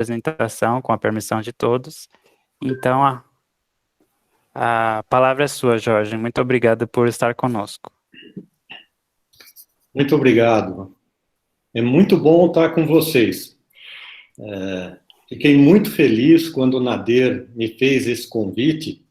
apresentação, com a permissão de todos. Então, a palavra é sua, Jorge. Muito obrigado por estar conosco. Muito obrigado. É muito bom estar com vocês. Fiquei muito feliz quando o Nader me fez esse convite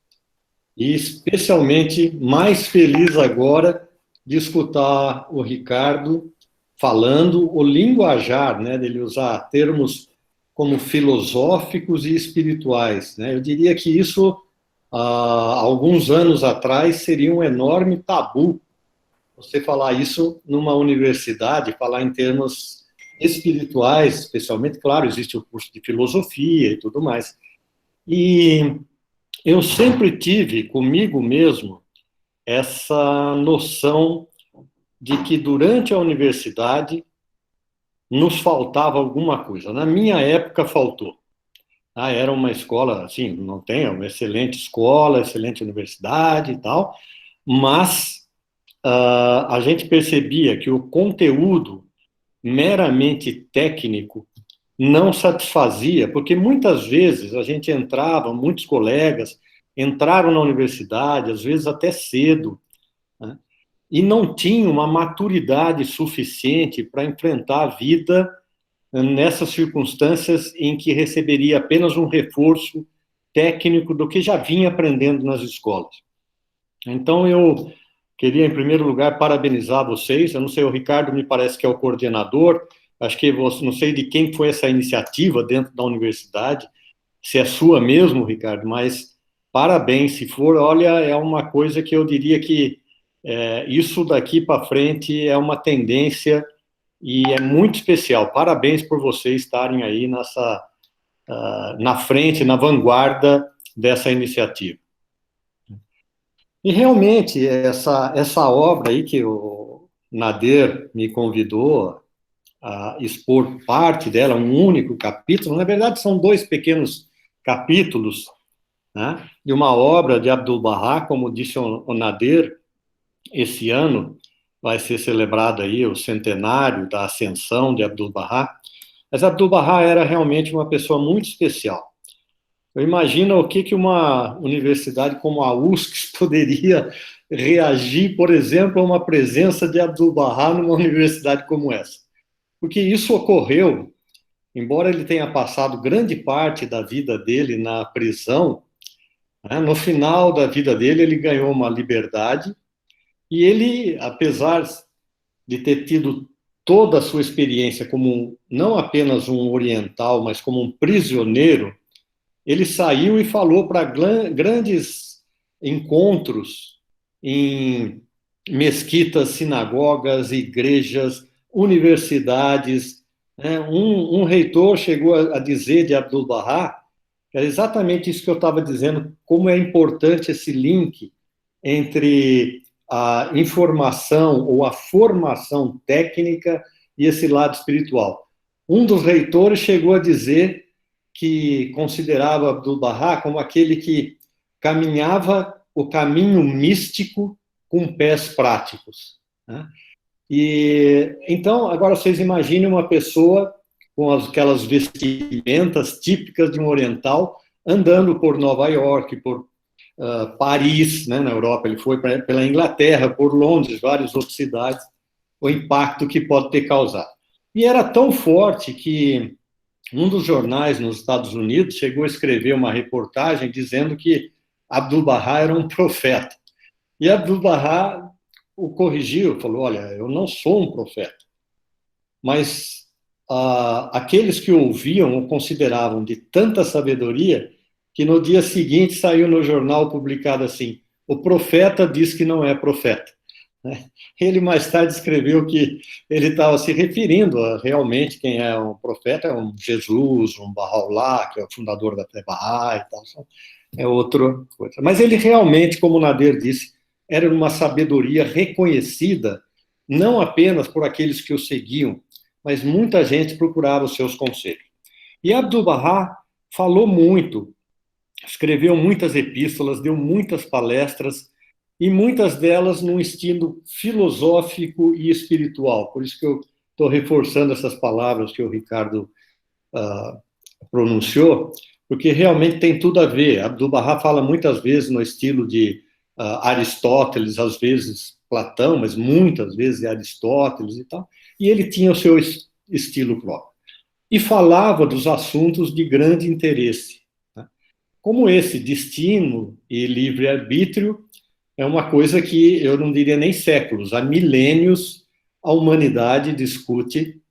e especialmente mais feliz agora de escutar o Ricardo falando o linguajar, né, dele usar termos como filosóficos e espirituais, né? Eu diria que isso, há alguns anos atrás, seria um enorme tabu, você falar isso numa universidade, falar em termos espirituais, especialmente, claro, existe o curso de filosofia e tudo mais. E eu sempre tive comigo mesmo essa noção de que durante a universidade nos faltava alguma coisa. Na minha época faltou. Era uma escola, assim, não tem, é uma excelente escola, excelente universidade e tal, mas a gente percebia que o conteúdo meramente técnico não satisfazia, porque muitas vezes a gente entrava, muitos colegas entraram na universidade, às vezes até cedo, né, e não tinham uma maturidade suficiente para enfrentar a vida nessas circunstâncias em que receberia apenas um reforço técnico do que já vinha aprendendo nas escolas. Então, eu queria, em primeiro lugar, parabenizar vocês. Eu não sei, o Ricardo me parece que é o coordenador. Acho que você, não sei de quem foi essa iniciativa dentro da universidade, se é sua mesmo, Ricardo, mas parabéns. Se for, olha, é uma coisa que eu diria que isso daqui para frente é uma tendência e é muito especial. Parabéns por vocês estarem aí na frente, na vanguarda dessa iniciativa. E realmente, essa obra aí que o Nader me convidou a expor parte dela, um único capítulo, na verdade são dois pequenos capítulos, né, de uma obra de Abdu'l-Bahá, como disse o Nader, esse ano vai ser celebrado aí o centenário da ascensão de Abdu'l-Bahá, mas Abdu'l-Bahá era realmente uma pessoa muito especial. Eu imagino o que uma universidade como a USC poderia reagir, por exemplo, a uma presença de Abdu'l-Bahá numa universidade como essa. Porque isso ocorreu, embora ele tenha passado grande parte da vida dele na prisão, né, no final da vida dele ele ganhou uma liberdade e ele, apesar de ter tido toda a sua experiência como não apenas um oriental, mas como um prisioneiro, ele saiu e falou para grandes encontros em mesquitas, sinagogas, igrejas, universidades. Né? Um reitor chegou a dizer de Abdu'l-Bahá, que era exatamente isso que eu estava dizendo, como é importante esse link entre a informação ou a formação técnica e esse lado espiritual. Um dos reitores chegou a dizer que considerava Abdu'l-Bahá como aquele que caminhava o caminho místico com pés práticos. Né? E então, agora vocês imaginem uma pessoa com aquelas vestimentas típicas de um oriental andando por Nova York, por Paris, né, na Europa, ele foi pela Inglaterra, por Londres, várias outras cidades, o impacto que pode ter causado. E era tão forte que um dos jornais nos Estados Unidos chegou a escrever uma reportagem dizendo que Abdu'l-Bahá era um profeta. E Abdu'l-Bahá o corrigiu, falou, olha, eu não sou um profeta, mas aqueles que o ouviam o consideravam de tanta sabedoria que no dia seguinte saiu no jornal publicado assim, o profeta diz que não é profeta. Ele mais tarde escreveu que ele estava se referindo a realmente quem é um profeta, é um Jesus, um Bahá'u'lláh, que é o fundador da fé Bahá'í e tal, é outra coisa. Mas ele realmente, como o Nader disse, era uma sabedoria reconhecida, não apenas por aqueles que o seguiam, mas muita gente procurava os seus conselhos. E Abdu'l-Bahá falou muito, escreveu muitas epístolas, deu muitas palestras, e muitas delas num estilo filosófico e espiritual. Por isso que eu estou reforçando essas palavras que o Ricardo pronunciou, porque realmente tem tudo a ver. Abdu'l-Bahá fala muitas vezes no estilo de Aristóteles, às vezes Platão, mas muitas vezes Aristóteles e tal, e ele tinha o seu estilo próprio. E falava dos assuntos de grande interesse, né? Como esse destino e livre-arbítrio é uma coisa que eu não diria nem séculos, há milênios a humanidade discute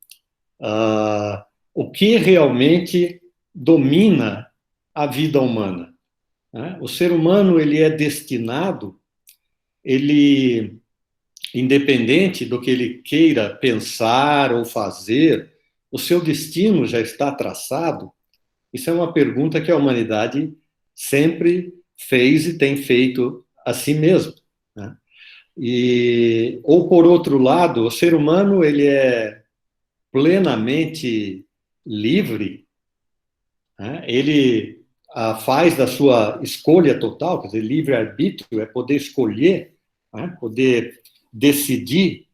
o que realmente domina a vida humana, né? O ser humano ele é destinado, ele, independente do que ele queira pensar ou fazer, o seu destino já está traçado. Isso é uma pergunta que a humanidade sempre fez e tem feito a si mesmo, né? Ou por outro lado, o ser humano ele é plenamente livre, né? Ele faz da sua escolha total, quer dizer, livre-arbítrio é poder escolher, né? Poder decidir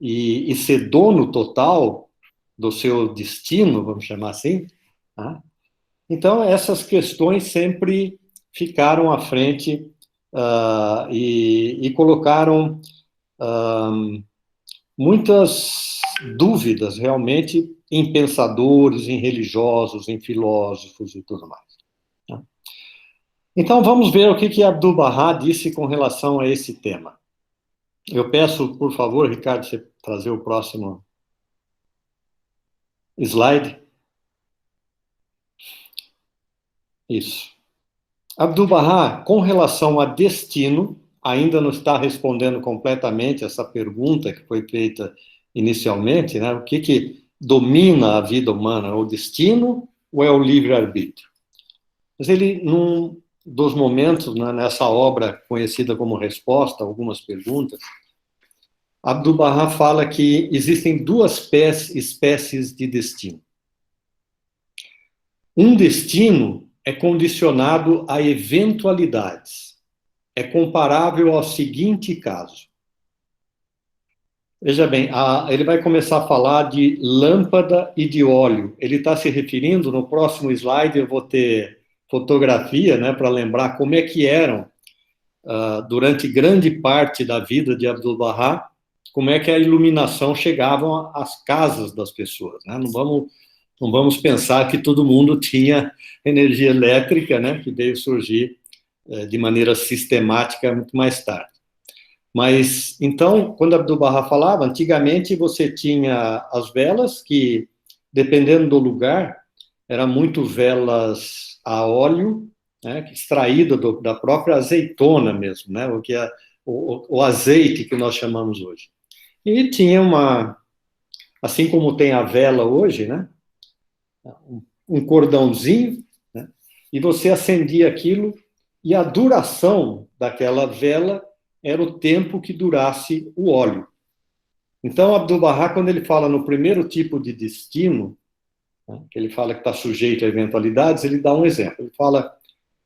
e ser dono total do seu destino, vamos chamar assim, né? Então, essas questões sempre ficaram à frente e colocaram muitas dúvidas, realmente, em pensadores, em religiosos, em filósofos e tudo mais, né? Então, vamos ver o que Abdu'l-Bahá disse com relação a esse tema. Eu peço, por favor, Ricardo, você trazer o próximo slide. Isso. Abdu'l-Bahá, com relação a destino, ainda não está respondendo completamente essa pergunta que foi feita inicialmente, né? O que domina a vida humana, o destino ou é o livre-arbítrio? Mas ele, num dos momentos, né, nessa obra conhecida como Resposta a algumas perguntas, Abdu'l-Bahá fala que existem duas espécies de destino. Um destino é condicionado a eventualidades. É comparável ao seguinte caso. Veja bem, ele vai começar a falar de lâmpada e de óleo. Ele está se referindo, no próximo slide eu vou ter fotografia, né, para lembrar como é que eram, durante grande parte da vida de Abdu'l-Bahá, como é que a iluminação chegava às casas das pessoas, né? Não vamos pensar que todo mundo tinha energia elétrica, né, que veio surgir de maneira sistemática muito mais tarde. Mas, então, quando Abdu'l-Bahá falava, antigamente você tinha as velas que, dependendo do lugar, eram muito velas a óleo, né, extraída da própria azeitona mesmo, né, o azeite que nós chamamos hoje. E tinha assim como tem a vela hoje, né, um cordãozinho, né, e você acendia aquilo, e a duração daquela vela era o tempo que durasse o óleo. Então, Abdu'l-Bahá, quando ele fala no primeiro tipo de destino, né, que ele fala que está sujeito a eventualidades, ele dá um exemplo. Ele fala,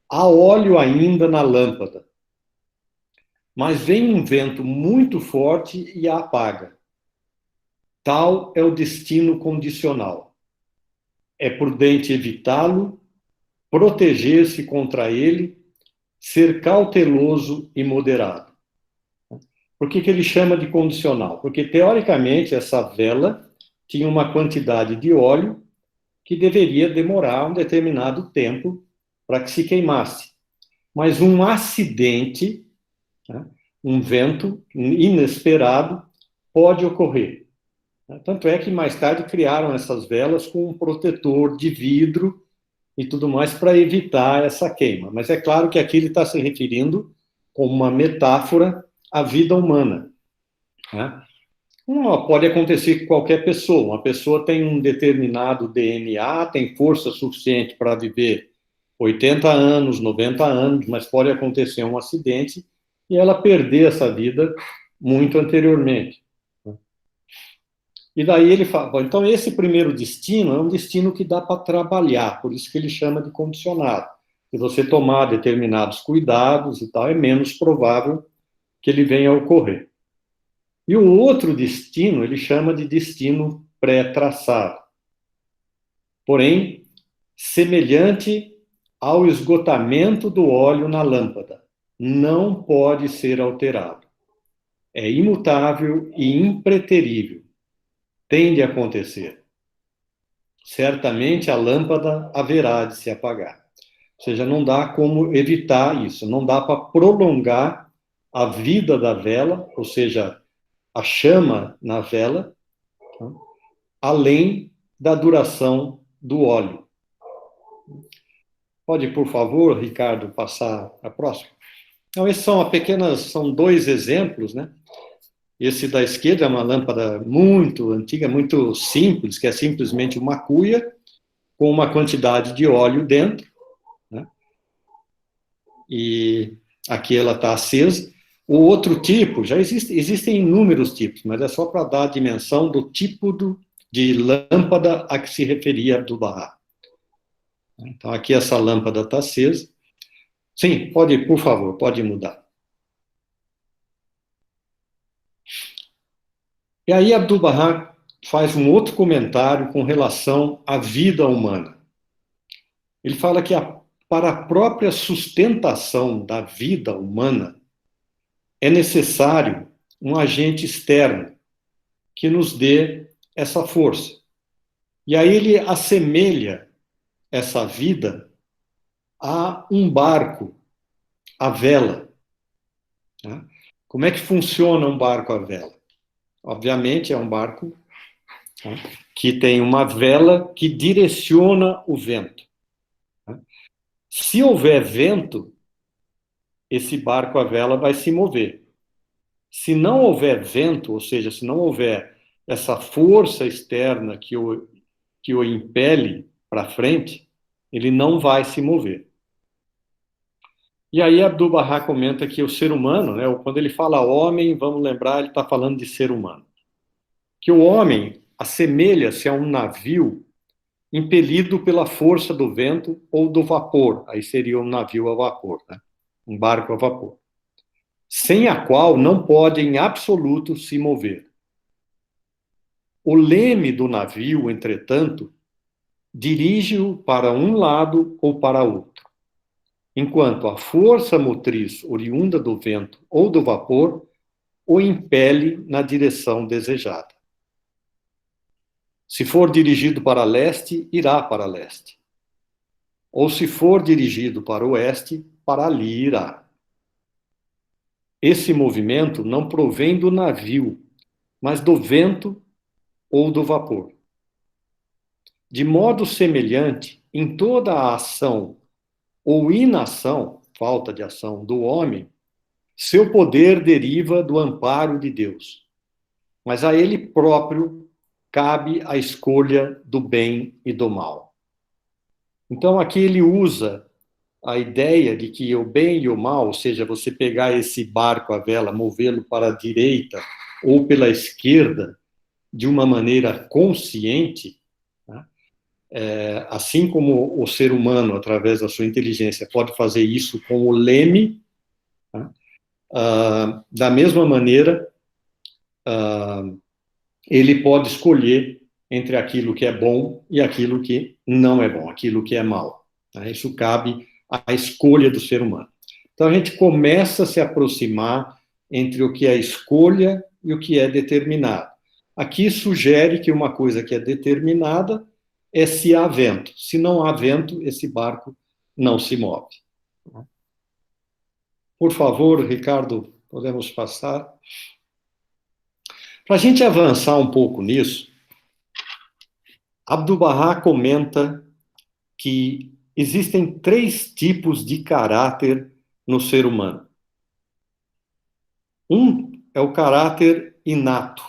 há óleo ainda na lâmpada, mas vem um vento muito forte e a apaga. Tal é o destino condicional. É prudente evitá-lo, proteger-se contra ele, ser cauteloso e moderado. Por que ele chama de condicional? Porque, teoricamente, essa vela tinha uma quantidade de óleo que deveria demorar um determinado tempo para que se queimasse. Mas um acidente, né, um vento inesperado, pode ocorrer. Tanto é que mais tarde criaram essas velas com um protetor de vidro e tudo mais para evitar essa queima. Mas é claro que aqui ele está se referindo como uma metáfora à vida humana, né? Pode acontecer com qualquer pessoa. Uma pessoa tem um determinado DNA, tem força suficiente para viver 80 anos, 90 anos, mas pode acontecer um acidente e ela perder essa vida muito anteriormente. E daí ele fala, bom, então esse primeiro destino é um destino que dá para trabalhar, por isso que ele chama de condicionado. Se você tomar determinados cuidados e tal, é menos provável que ele venha a ocorrer. E o outro destino, ele chama de destino pré-traçado. Porém, semelhante ao esgotamento do óleo na lâmpada. Não pode ser alterado. É imutável e impreterível. Tem de acontecer. Certamente a lâmpada haverá de se apagar. Ou seja, não dá como evitar isso, não dá para prolongar a vida da vela, ou seja, a chama na vela, tá? Além da duração do óleo. Pode, por favor, Ricardo, passar a próxima? Então, esses são dois exemplos, né? Esse da esquerda é uma lâmpada muito antiga, muito simples, que é simplesmente uma cuia com uma quantidade de óleo dentro, né? E aqui ela está acesa. O outro tipo, existem inúmeros tipos, mas é só para dar a dimensão do tipo de lâmpada a que se referia Abdu'l-Bahá. Então, aqui essa lâmpada está acesa. Sim, pode, por favor, pode mudar. E aí Abdu'l-Bahá faz um outro comentário com relação à vida humana. Ele fala que para a própria sustentação da vida humana é necessário um agente externo que nos dê essa força. E aí ele assemelha essa vida a um barco, a vela. Né? Como é que funciona um barco à vela? Obviamente é um barco, né, que tem uma vela que direciona o vento. Né? Se houver vento, esse barco à vela vai se mover. Se não houver vento, ou seja, se não houver essa força externa que o impele para frente, ele não vai se mover. E aí Abdu'l-Bahá comenta que o ser humano, né, quando ele fala homem, vamos lembrar, ele está falando de ser humano. Que o homem assemelha-se a um navio impelido pela força do vento ou do vapor. Aí seria um navio a vapor, né? Um barco a vapor. Sem a qual não pode em absoluto se mover. O leme do navio, entretanto, dirige-o para um lado ou para outro, enquanto a força motriz oriunda do vento ou do vapor o impele na direção desejada. Se for dirigido para leste, irá para leste. Ou se for dirigido para oeste, para ali irá. Esse movimento não provém do navio, mas do vento ou do vapor. De modo semelhante, em toda a ação ou inação, falta de ação do homem, seu poder deriva do amparo de Deus. Mas a ele próprio cabe a escolha do bem e do mal. Então aqui ele usa a ideia de que o bem e o mal, ou seja, você pegar esse barco à vela, movê-lo para a direita ou pela esquerda, de uma maneira consciente, né? Assim como o ser humano, através da sua inteligência, pode fazer isso com o leme, né? Da mesma maneira, ele pode escolher entre aquilo que é bom e aquilo que não é bom, aquilo que é mal. Né? Isso cabe à escolha do ser humano. Então a gente começa a se aproximar entre o que é escolha e o que é determinado. Aqui sugere que uma coisa que é determinada é se há vento. Se não há vento, esse barco não se move. Por favor, Ricardo, podemos passar? Para a gente avançar um pouco nisso, Abdu'l-Bahá comenta que existem 3 tipos de caráter no ser humano. Um é o caráter inato.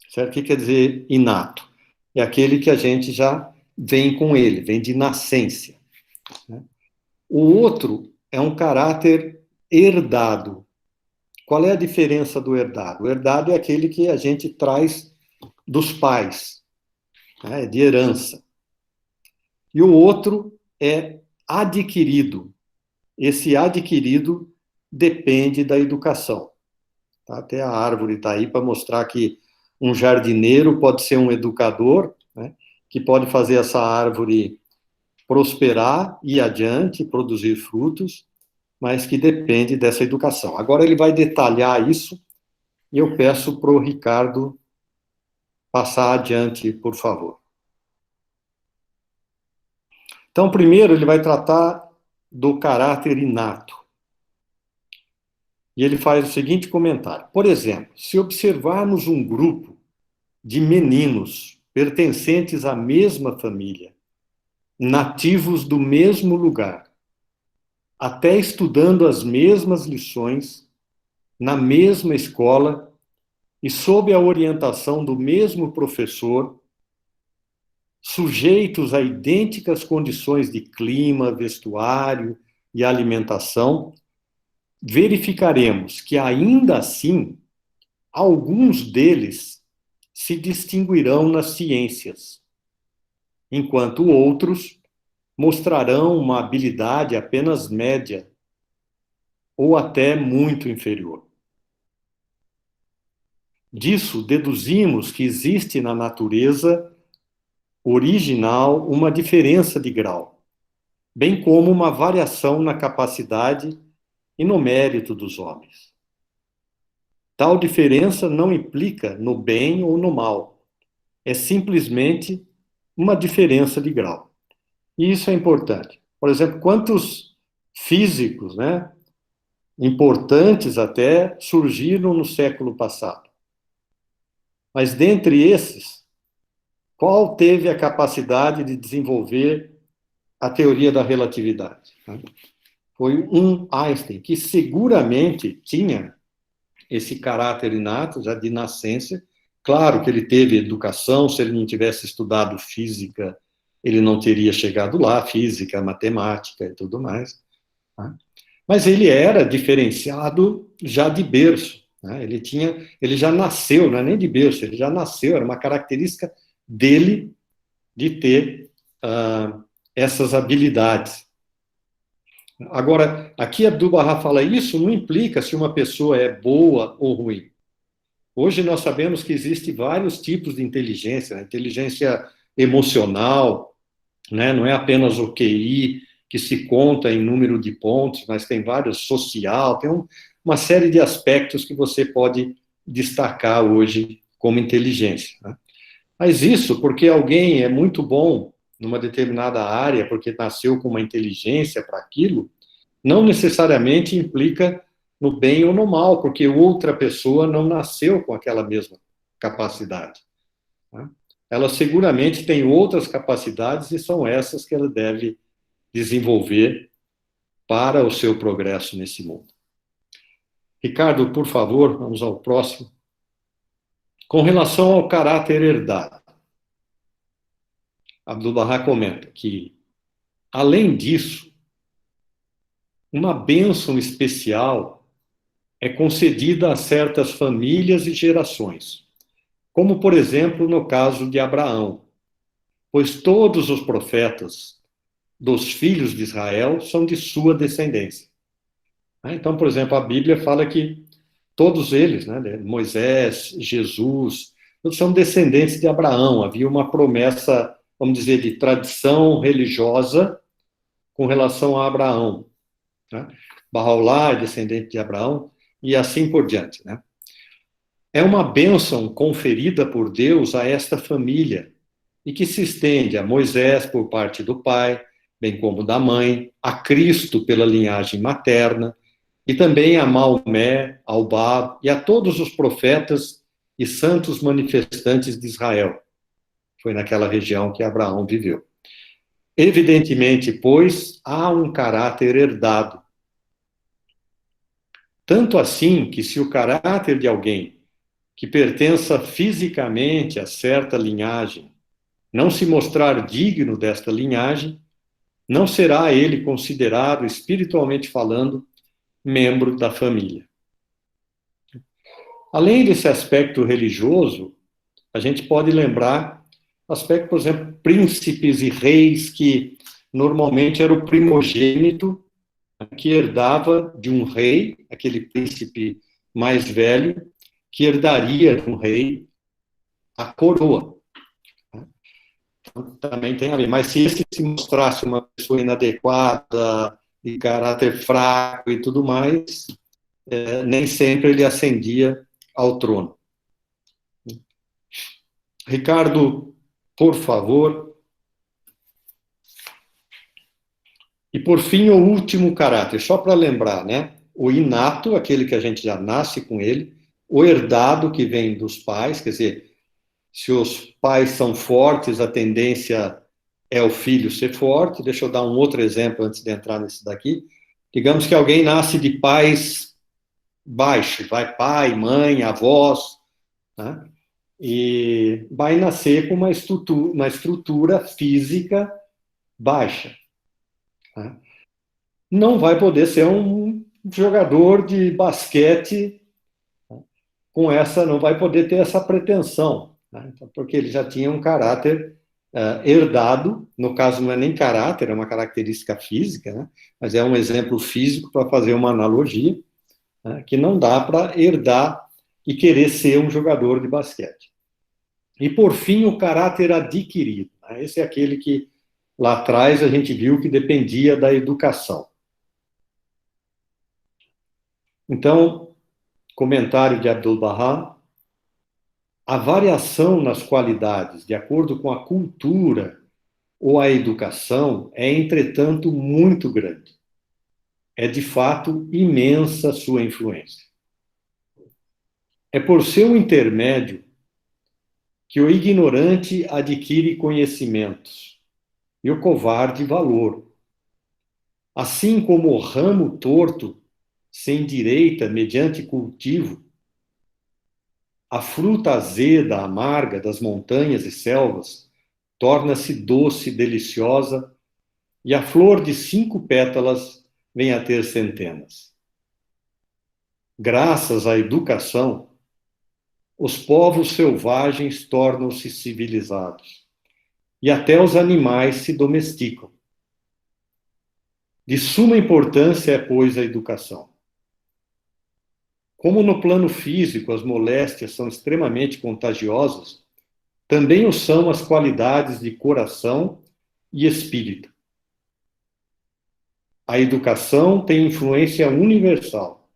Certo? O que quer dizer inato? É aquele que a gente já vem com ele, vem de nascença. O outro é um caráter herdado. Qual é a diferença do herdado? O herdado é aquele que a gente traz dos pais, né, de herança. E o outro é adquirido. Esse adquirido depende da educação. Tá? Até a árvore está aí para mostrar que um jardineiro pode ser um educador, né, que pode fazer essa árvore prosperar, ir adiante, produzir frutos, mas que depende dessa educação. Agora ele vai detalhar isso e eu peço para o Ricardo passar adiante, por favor. Então, primeiro, ele vai tratar do caráter inato. E ele faz o seguinte comentário. Por exemplo, se observarmos um grupo de meninos pertencentes à mesma família, nativos do mesmo lugar, até estudando as mesmas lições, na mesma escola e sob a orientação do mesmo professor, sujeitos a idênticas condições de clima, vestuário e alimentação, verificaremos que, ainda assim, alguns deles se distinguirão nas ciências, enquanto outros mostrarão uma habilidade apenas média ou até muito inferior. Disso, deduzimos que existe na natureza original uma diferença de grau, bem como uma variação na capacidade e no mérito dos homens. Tal diferença não implica no bem ou no mal, é simplesmente uma diferença de grau. E isso é importante. Por exemplo, quantos físicos, né, importantes até, surgiram no século passado? Mas dentre esses, qual teve a capacidade de desenvolver a teoria da relatividade? Foi um Einstein, que seguramente tinha esse caráter inato, já de nascença. Claro que ele teve educação, se ele não tivesse estudado física, ele não teria chegado lá, física, matemática e tudo mais. Mas ele era diferenciado já de berço. Ele já nasceu, não é nem de berço, ele já nasceu, era uma característica dele de ter essas habilidades. Agora, aqui Abdu'l-Bahá fala, isso não implica se uma pessoa é boa ou ruim. Hoje nós sabemos que existem vários tipos de inteligência, né? Inteligência emocional, né? Não é apenas o QI, que se conta em número de pontos, mas tem vários, social, tem uma série de aspectos que você pode destacar hoje como inteligência, né? Mas isso porque alguém é muito bom numa determinada área, porque nasceu com uma inteligência para aquilo, não necessariamente implica no bem ou no mal, porque outra pessoa não nasceu com aquela mesma capacidade. Ela seguramente tem outras capacidades e são essas que ela deve desenvolver para o seu progresso nesse mundo. Ricardo, por favor, vamos ao próximo. Com relação ao caráter herdado, Abdu'l-Bahá comenta que, além disso, uma bênção especial é concedida a certas famílias e gerações, como, por exemplo, no caso de Abraão, pois todos os profetas dos filhos de Israel são de sua descendência. Então, por exemplo, a Bíblia fala que todos eles, né, Moisés, Jesus, todos são descendentes de Abraão. Havia uma promessa, vamos dizer, de tradição religiosa com relação a Abraão. Bahá'u'lláh é descendente de Abraão, e assim por diante. É uma bênção conferida por Deus a esta família, e que se estende a Moisés por parte do pai, bem como da mãe, a Cristo pela linhagem materna, e também a Maomé, ao Bab, e a todos os profetas e santos manifestantes de Israel. Foi naquela região que Abraão viveu. Evidentemente, pois, há um caráter herdado. Tanto assim que, se o caráter de alguém que pertença fisicamente a certa linhagem não se mostrar digno desta linhagem, não será ele considerado, espiritualmente falando, membro da família. Além desse aspecto religioso, a gente pode lembrar aspecto, por exemplo, príncipes e reis, que normalmente era o primogênito que herdava de um rei, aquele príncipe mais velho, que herdaria de um rei a coroa. Também tem a ver. Mas se esse se mostrasse uma pessoa inadequada, de caráter fraco e tudo mais, nem sempre ele ascendia ao trono. Ricardo, por favor. E, por fim, o último caráter, só para lembrar, né? O inato, aquele que a gente já nasce com ele, o herdado, que vem dos pais, quer dizer, se os pais são fortes, a tendência é o filho ser forte. Deixa eu dar um outro exemplo antes de entrar nesse daqui. Digamos que alguém nasce de pais baixos, vai pai, mãe, avós, né? E vai nascer com uma estrutura física baixa, né? Não vai poder ser um jogador de basquete com essa, não vai poder ter essa pretensão, né? Então, porque ele já tinha um caráter herdado, no caso não é nem caráter, é uma característica física, né? Mas é um exemplo físico para fazer uma analogia, né? Que não dá para herdar e querer ser um jogador de basquete. E, por fim, o caráter adquirido, né? Esse é aquele que lá atrás a gente viu que dependia da educação. Então, comentário de Abdu'l-Bahá: a variação nas qualidades, de acordo com a cultura ou a educação, é, entretanto, muito grande. É, de fato, imensa sua influência. É por seu intermédio que o ignorante adquire conhecimentos e o covarde valor. Assim como o ramo torto se endireita mediante cultivo, a fruta azeda, amarga das montanhas e selvas torna-se doce, deliciosa, e a flor de 5 pétalas vem a ter centenas. Graças à educação, os povos selvagens tornam-se civilizados, e até os animais se domesticam. De suma importância é, pois, a educação. Como no plano físico as moléstias são extremamente contagiosas, também o são as qualidades de coração e espírito. A educação tem influência universal.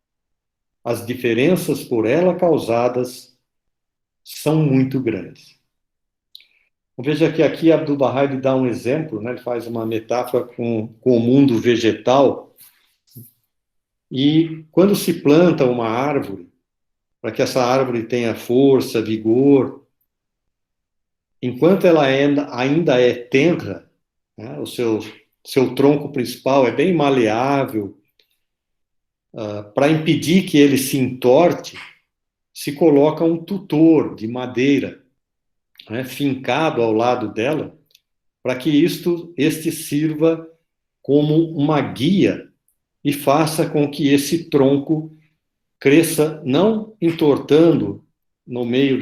As diferenças por ela causadas são muito grandes. Veja que aqui Abdu'l-Bahá dá um exemplo, né? Ele faz uma metáfora com o mundo vegetal. E quando se planta uma árvore, para que essa árvore tenha força, vigor, enquanto ela ainda é tenra, né? O seu tronco principal é bem maleável, para impedir que ele se entorte, se coloca um tutor de madeira, né, fincado ao lado dela, para que este sirva como uma guia e faça com que esse tronco cresça, não entortando no meio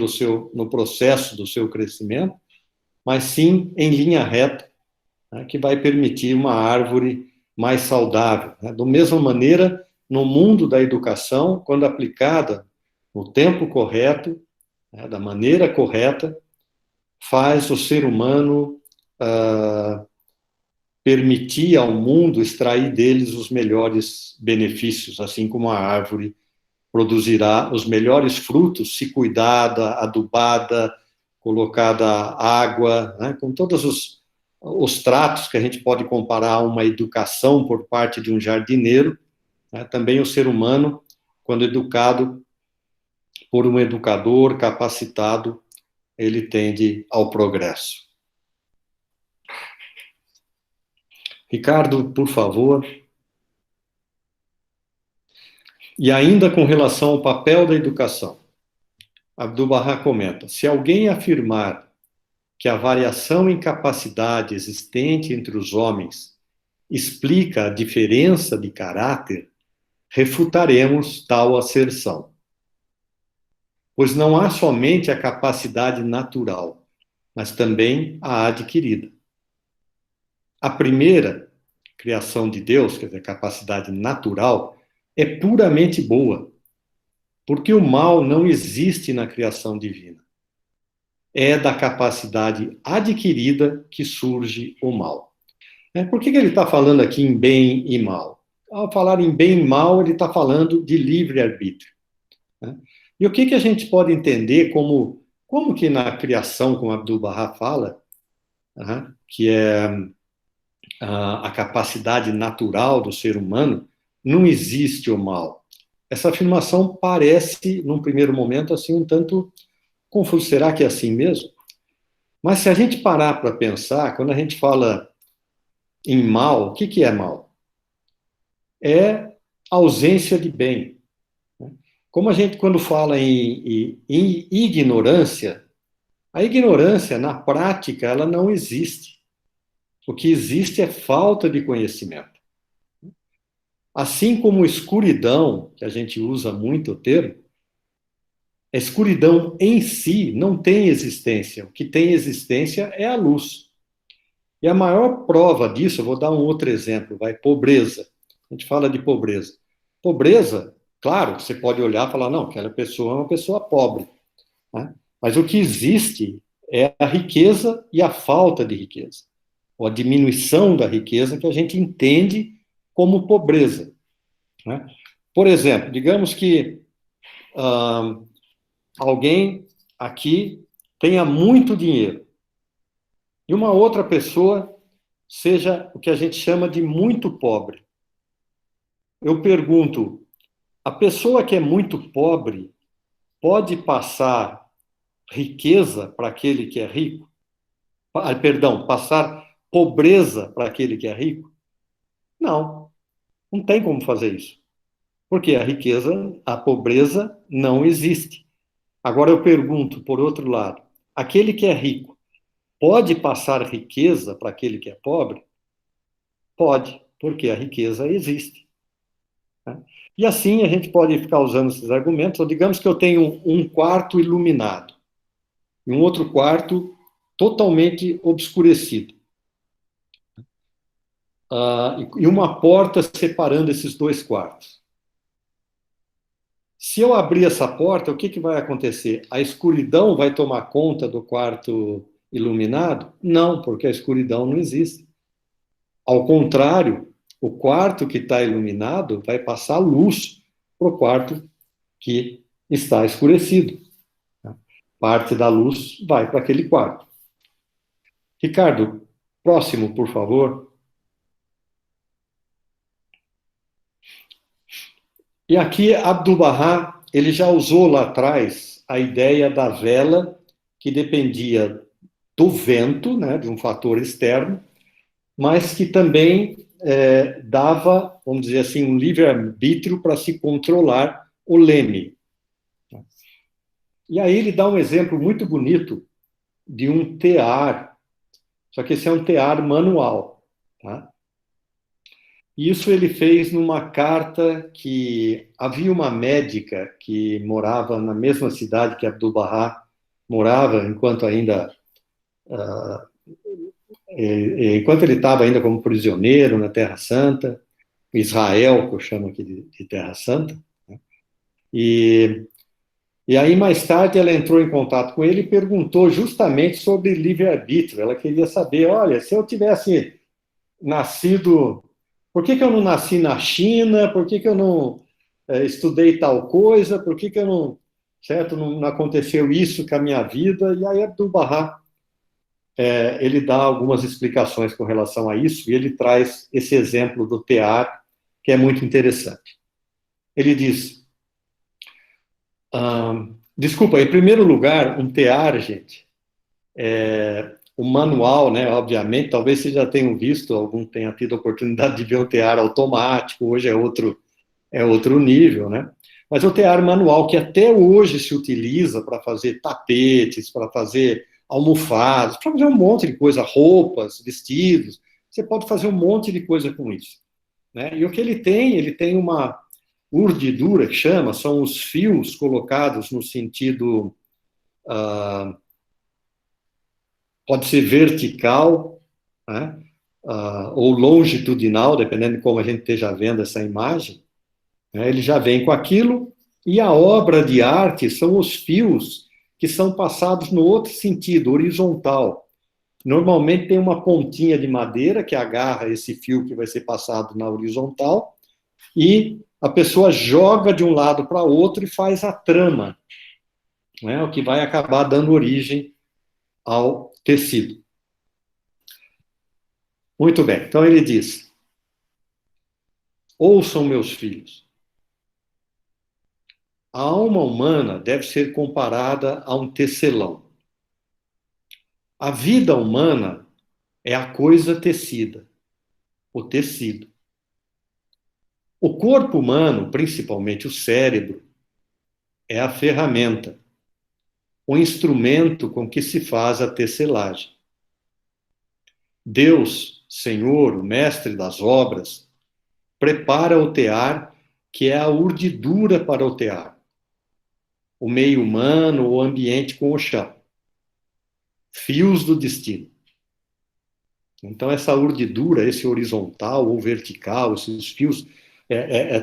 no processo do seu crescimento, mas sim em linha reta, né, que vai permitir uma árvore mais saudável, né? Da mesma maneira, no mundo da educação, quando aplicada no tempo correto, né, da maneira correta, faz o ser humano permitir ao mundo extrair deles os melhores benefícios, assim como a árvore produzirá os melhores frutos se cuidada, adubada, colocada água, né, com todos os tratos que a gente pode comparar a uma educação por parte de um jardineiro, né. Também o ser humano, quando educado por um educador capacitado, ele tende ao progresso. Ricardo, por favor. E ainda com relação ao papel da educação, Abdu'l-Bahá comenta: se alguém afirmar que a variação em capacidade existente entre os homens explica a diferença de caráter, refutaremos tal asserção. Pois não há somente a capacidade natural, mas também a adquirida. A primeira, criação de Deus, quer dizer, capacidade natural, é puramente boa, porque o mal não existe na criação divina. é da capacidade adquirida que surge o mal. Por que ele está falando aqui em bem e mal? Ao falar em bem e mal, ele está falando de livre-arbítrio. E o que a gente pode entender como que na criação, como Abdu'l-Bahá fala, que é a capacidade natural do ser humano, não existe o mal. Essa afirmação parece, num primeiro momento, assim, um tanto confuso. Será que é assim mesmo? Mas se a gente parar para pensar, quando a gente fala em mal, o que é mal? É ausência de bem. Como a gente, quando fala em ignorância, a ignorância, na prática, ela não existe. O que existe é falta de conhecimento. Assim como escuridão, que a gente usa muito o termo, a escuridão em si não tem existência. O que tem existência é a luz. E a maior prova disso, eu vou dar um outro exemplo, pobreza. A gente fala de pobreza. Pobreza, claro, você pode olhar e falar, não, aquela pessoa é uma pessoa pobre. Né? Mas o que existe é a riqueza e a falta de riqueza. Ou a diminuição da riqueza que a gente entende como pobreza. Né? Por exemplo, digamos que alguém aqui tenha muito dinheiro e uma outra pessoa seja o que a gente chama de muito pobre. Eu pergunto, a pessoa que é muito pobre pode passar riqueza para aquele que é rico? Perdão, passar pobreza para aquele que é rico? Não, não tem como fazer isso. Porque a riqueza, a pobreza não existe. Agora eu pergunto, por outro lado, aquele que é rico pode passar riqueza para aquele que é pobre? Pode, porque a riqueza existe. Né? E assim a gente pode ficar usando esses argumentos. Ou digamos que eu tenho um quarto iluminado e um outro quarto totalmente obscurecido. E uma porta separando esses dois quartos. Se eu abrir essa porta, o que vai acontecer? A escuridão vai tomar conta do quarto iluminado? Não, porque a escuridão não existe. Ao contrário, o quarto que está iluminado vai passar luz para o quarto que está escurecido. Parte da luz vai para aquele quarto. Ricardo, próximo, por favor. E aqui, Abdu'l-Bahá, ele já usou lá atrás a ideia da vela que dependia do vento, né, de um fator externo, mas que também dava, vamos dizer assim, um livre-arbítrio para se controlar o leme. E aí ele dá um exemplo muito bonito de um tear, só que esse é um tear manual. Tá? Isso ele fez numa carta que havia uma médica que morava na mesma cidade que Abdu'l-Bahá morava, enquanto ainda enquanto ele estava ainda como prisioneiro na Terra Santa, Israel, que eu chamo aqui de Terra Santa. Né? E aí, mais tarde, ela entrou em contato com ele e perguntou justamente sobre livre-arbítrio. Ela queria saber, olha, se eu tivesse nascido... Por que eu não nasci na China? Por que eu não estudei tal coisa? Por que eu não... Certo? Não aconteceu isso com a minha vida? E aí, Abdu'l-Bahá, ele dá algumas explicações com relação a isso, e ele traz esse exemplo do tear, que é muito interessante. Ele diz... desculpa, em primeiro lugar, um tear, gente, o manual, né, obviamente, talvez vocês já tenham visto, algum tenha tido a oportunidade de ver um tear automático, hoje é outro nível, né? Mas o tear manual, que até hoje se utiliza para fazer tapetes, para fazer almofadas, para fazer um monte de coisa, roupas, vestidos, você pode fazer um monte de coisa com isso. Né? E o que ele tem uma urdidura, que chama, são os fios colocados no sentido, pode ser vertical, né? Ou longitudinal, dependendo de como a gente esteja vendo essa imagem, né? Ele já vem com aquilo, e a obra de arte são os fios que são passados no outro sentido, horizontal. Normalmente tem uma pontinha de madeira que agarra esse fio que vai ser passado na horizontal e a pessoa joga de um lado para outro e faz a trama, né, o que vai acabar dando origem ao tecido. Muito bem, então ele diz: ouçam, meus filhos, a alma humana deve ser comparada a um tecelão. A vida humana é a coisa tecida, o tecido. O corpo humano, principalmente o cérebro, é a ferramenta, o instrumento com que se faz a tecelagem. Deus, Senhor, o mestre das obras, prepara o tear, que é a urdidura para o tear, o meio humano, o ambiente com o chão. Fios do destino. Então, essa urdidura, esse horizontal ou vertical, esses fios,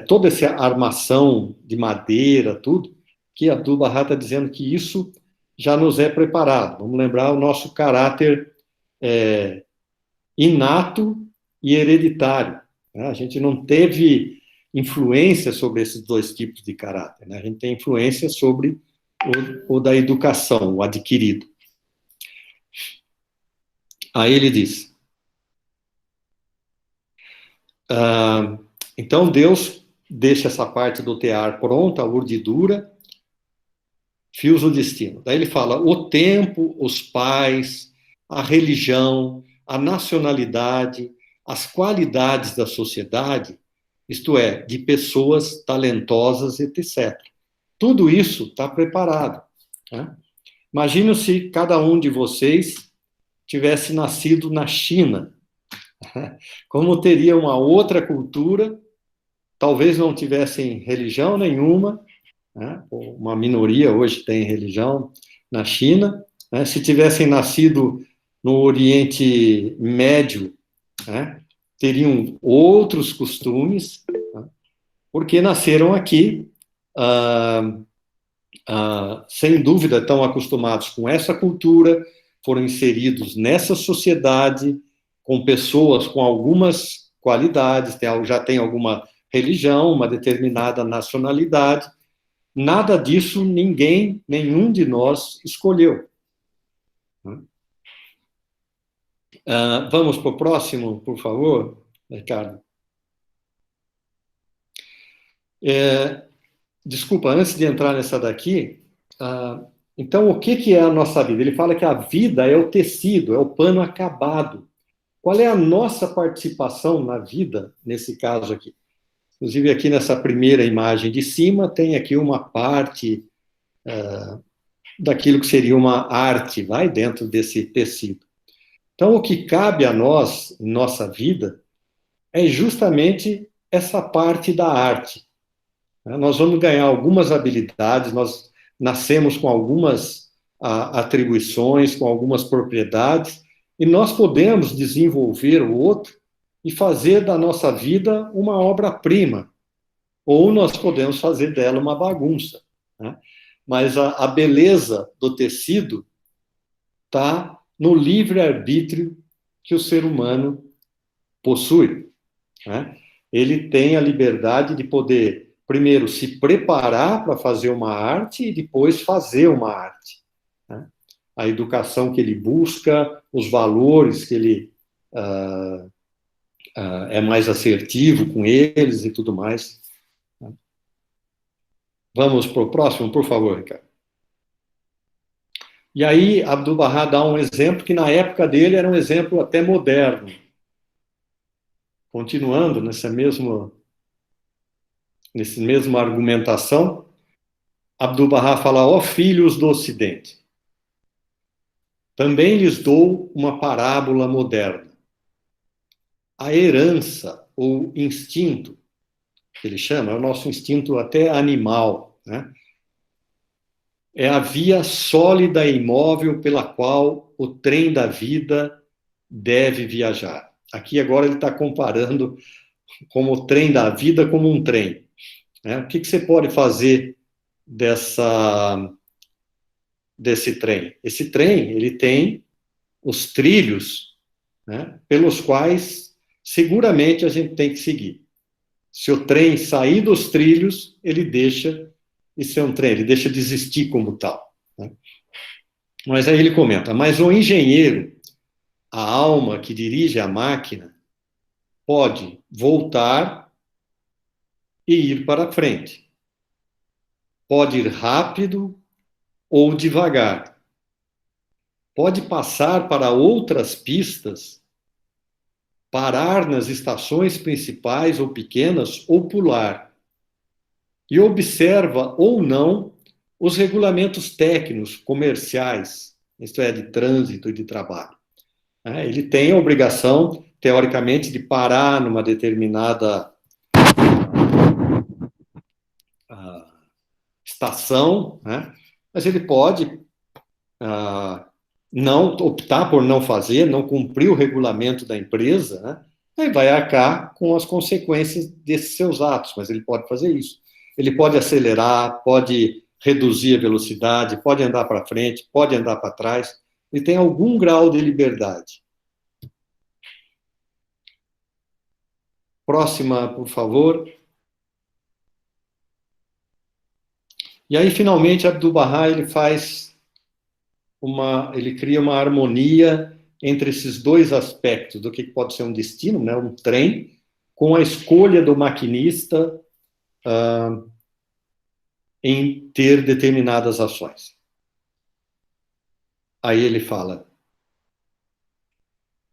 toda essa armação de madeira, tudo, que Abdu'l-Bahá está dizendo que isso já nos é preparado. Vamos lembrar o nosso caráter inato e hereditário, né? A gente não teve influência sobre esses dois tipos de caráter, né? A gente tem influência sobre o da educação, o adquirido. Aí ele diz: então Deus deixa essa parte do tear pronta, a urdidura, fios do destino. Daí ele fala: o tempo, os pais, a religião, a nacionalidade, as qualidades da sociedade, isto é, de pessoas talentosas, etc. Tudo isso está preparado, né? Imagina se cada um de vocês tivesse nascido na China. Como teria uma outra cultura, talvez não tivessem religião nenhuma, né? Uma minoria hoje tem religião na China, né? Se tivessem nascido no Oriente Médio, né, teriam outros costumes, né, porque nasceram aqui, sem dúvida estão acostumados com essa cultura, foram inseridos nessa sociedade, com pessoas com algumas qualidades, já tem alguma religião, uma determinada nacionalidade. Nada disso nenhum de nós escolheu. Vamos para o próximo, por favor, Ricardo. Desculpa, antes de entrar nessa daqui, então o que é a nossa vida? Ele fala que a vida é o tecido, é o pano acabado. Qual é a nossa participação na vida, nesse caso aqui? Inclusive, aqui nessa primeira imagem de cima, tem aqui uma parte daquilo que seria uma arte, vai dentro desse tecido. Então, o que cabe a nós, em nossa vida, é justamente essa parte da arte. Nós vamos ganhar algumas habilidades, nós nascemos com algumas atribuições, com algumas propriedades, e nós podemos desenvolver o outro e fazer da nossa vida uma obra-prima, ou nós podemos fazer dela uma bagunça, né? Mas a beleza do tecido está no livre-arbítrio que o ser humano possui, né? Ele tem a liberdade de poder, primeiro, se preparar para fazer uma arte e depois fazer uma arte, né? A educação que ele busca, os valores que ele é mais assertivo com eles e tudo mais. Vamos para o próximo, por favor, Ricardo. E aí, Abdu'l-Bahá dá um exemplo que, na época dele, era um exemplo até moderno. Continuando nessa mesma argumentação, Abdu'l-Bahá fala: ó filhos do Ocidente, também lhes dou uma parábola moderna. A herança, ou instinto, que ele chama, é o nosso instinto até animal, né? É a via sólida e imóvel pela qual o trem da vida deve viajar. Aqui agora ele está comparando como o trem da vida como um trem, né? O que você pode fazer desse trem? Esse trem, ele tem os trilhos, né, pelos quais seguramente a gente tem que seguir. Se o trem sair dos trilhos, ele deixa de ser um trem, ele deixa de existir como tal, né? Mas aí ele comenta, mas o engenheiro, a alma que dirige a máquina, pode voltar e ir para frente. Pode ir rápido ou devagar. Pode passar para outras pistas, parar nas estações principais ou pequenas ou pular. E observa ou não os regulamentos técnicos, comerciais, isto é, de trânsito e de trabalho. Ele tem a obrigação, teoricamente, de parar numa determinada estação, né? Mas ele pode não optar por não fazer, não cumprir o regulamento da empresa, né? Aí vai arcar com as consequências desses seus atos, mas ele pode fazer isso. Ele pode acelerar, pode reduzir a velocidade, pode andar para frente, pode andar para trás. Ele tem algum grau de liberdade. Próxima, por favor. E aí, finalmente, Abdu'l-Bahá, ele cria uma harmonia entre esses dois aspectos do que pode ser um destino, né, um trem, com a escolha do maquinista em ter determinadas ações. Aí ele fala,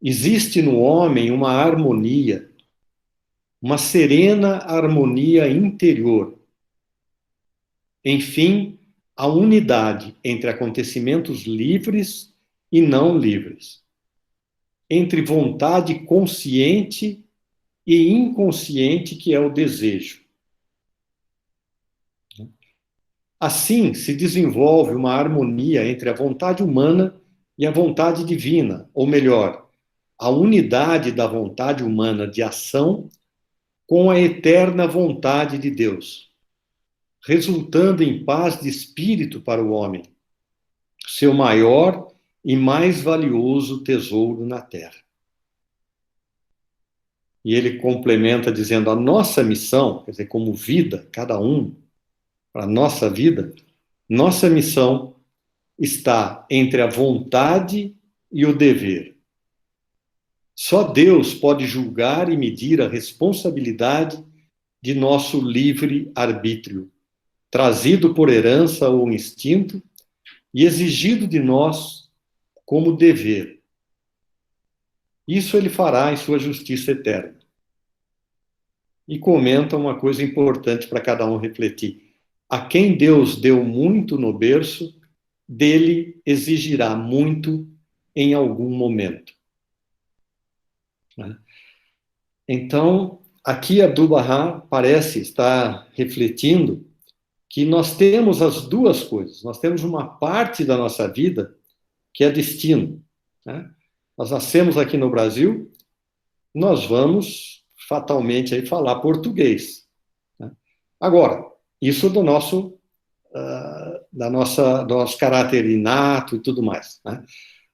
existe no homem uma harmonia, uma serena harmonia interior. Enfim, a unidade entre acontecimentos livres e não livres, entre vontade consciente e inconsciente, que é o desejo. Assim, se desenvolve uma harmonia entre a vontade humana e a vontade divina, ou melhor, a unidade da vontade humana de ação com a eterna vontade de Deus, resultando em paz de espírito para o homem, seu maior e mais valioso tesouro na Terra. E ele complementa dizendo, a nossa missão, quer dizer, como vida, cada um, para a nossa vida, nossa missão está entre a vontade e o dever. Só Deus pode julgar e medir a responsabilidade de nosso livre arbítrio, trazido por herança ou instinto e exigido de nós como dever. Isso ele fará em sua justiça eterna. E comenta uma coisa importante para cada um refletir. A quem Deus deu muito no berço, dele exigirá muito em algum momento. Então, aqui Abdu'l-Bahá parece estar refletindo que nós temos as duas coisas. Nós temos uma parte da nossa vida que é destino, né? Nós nascemos aqui no Brasil, nós vamos fatalmente aí falar português, né? Agora, isso do nosso caráter inato e tudo mais, né?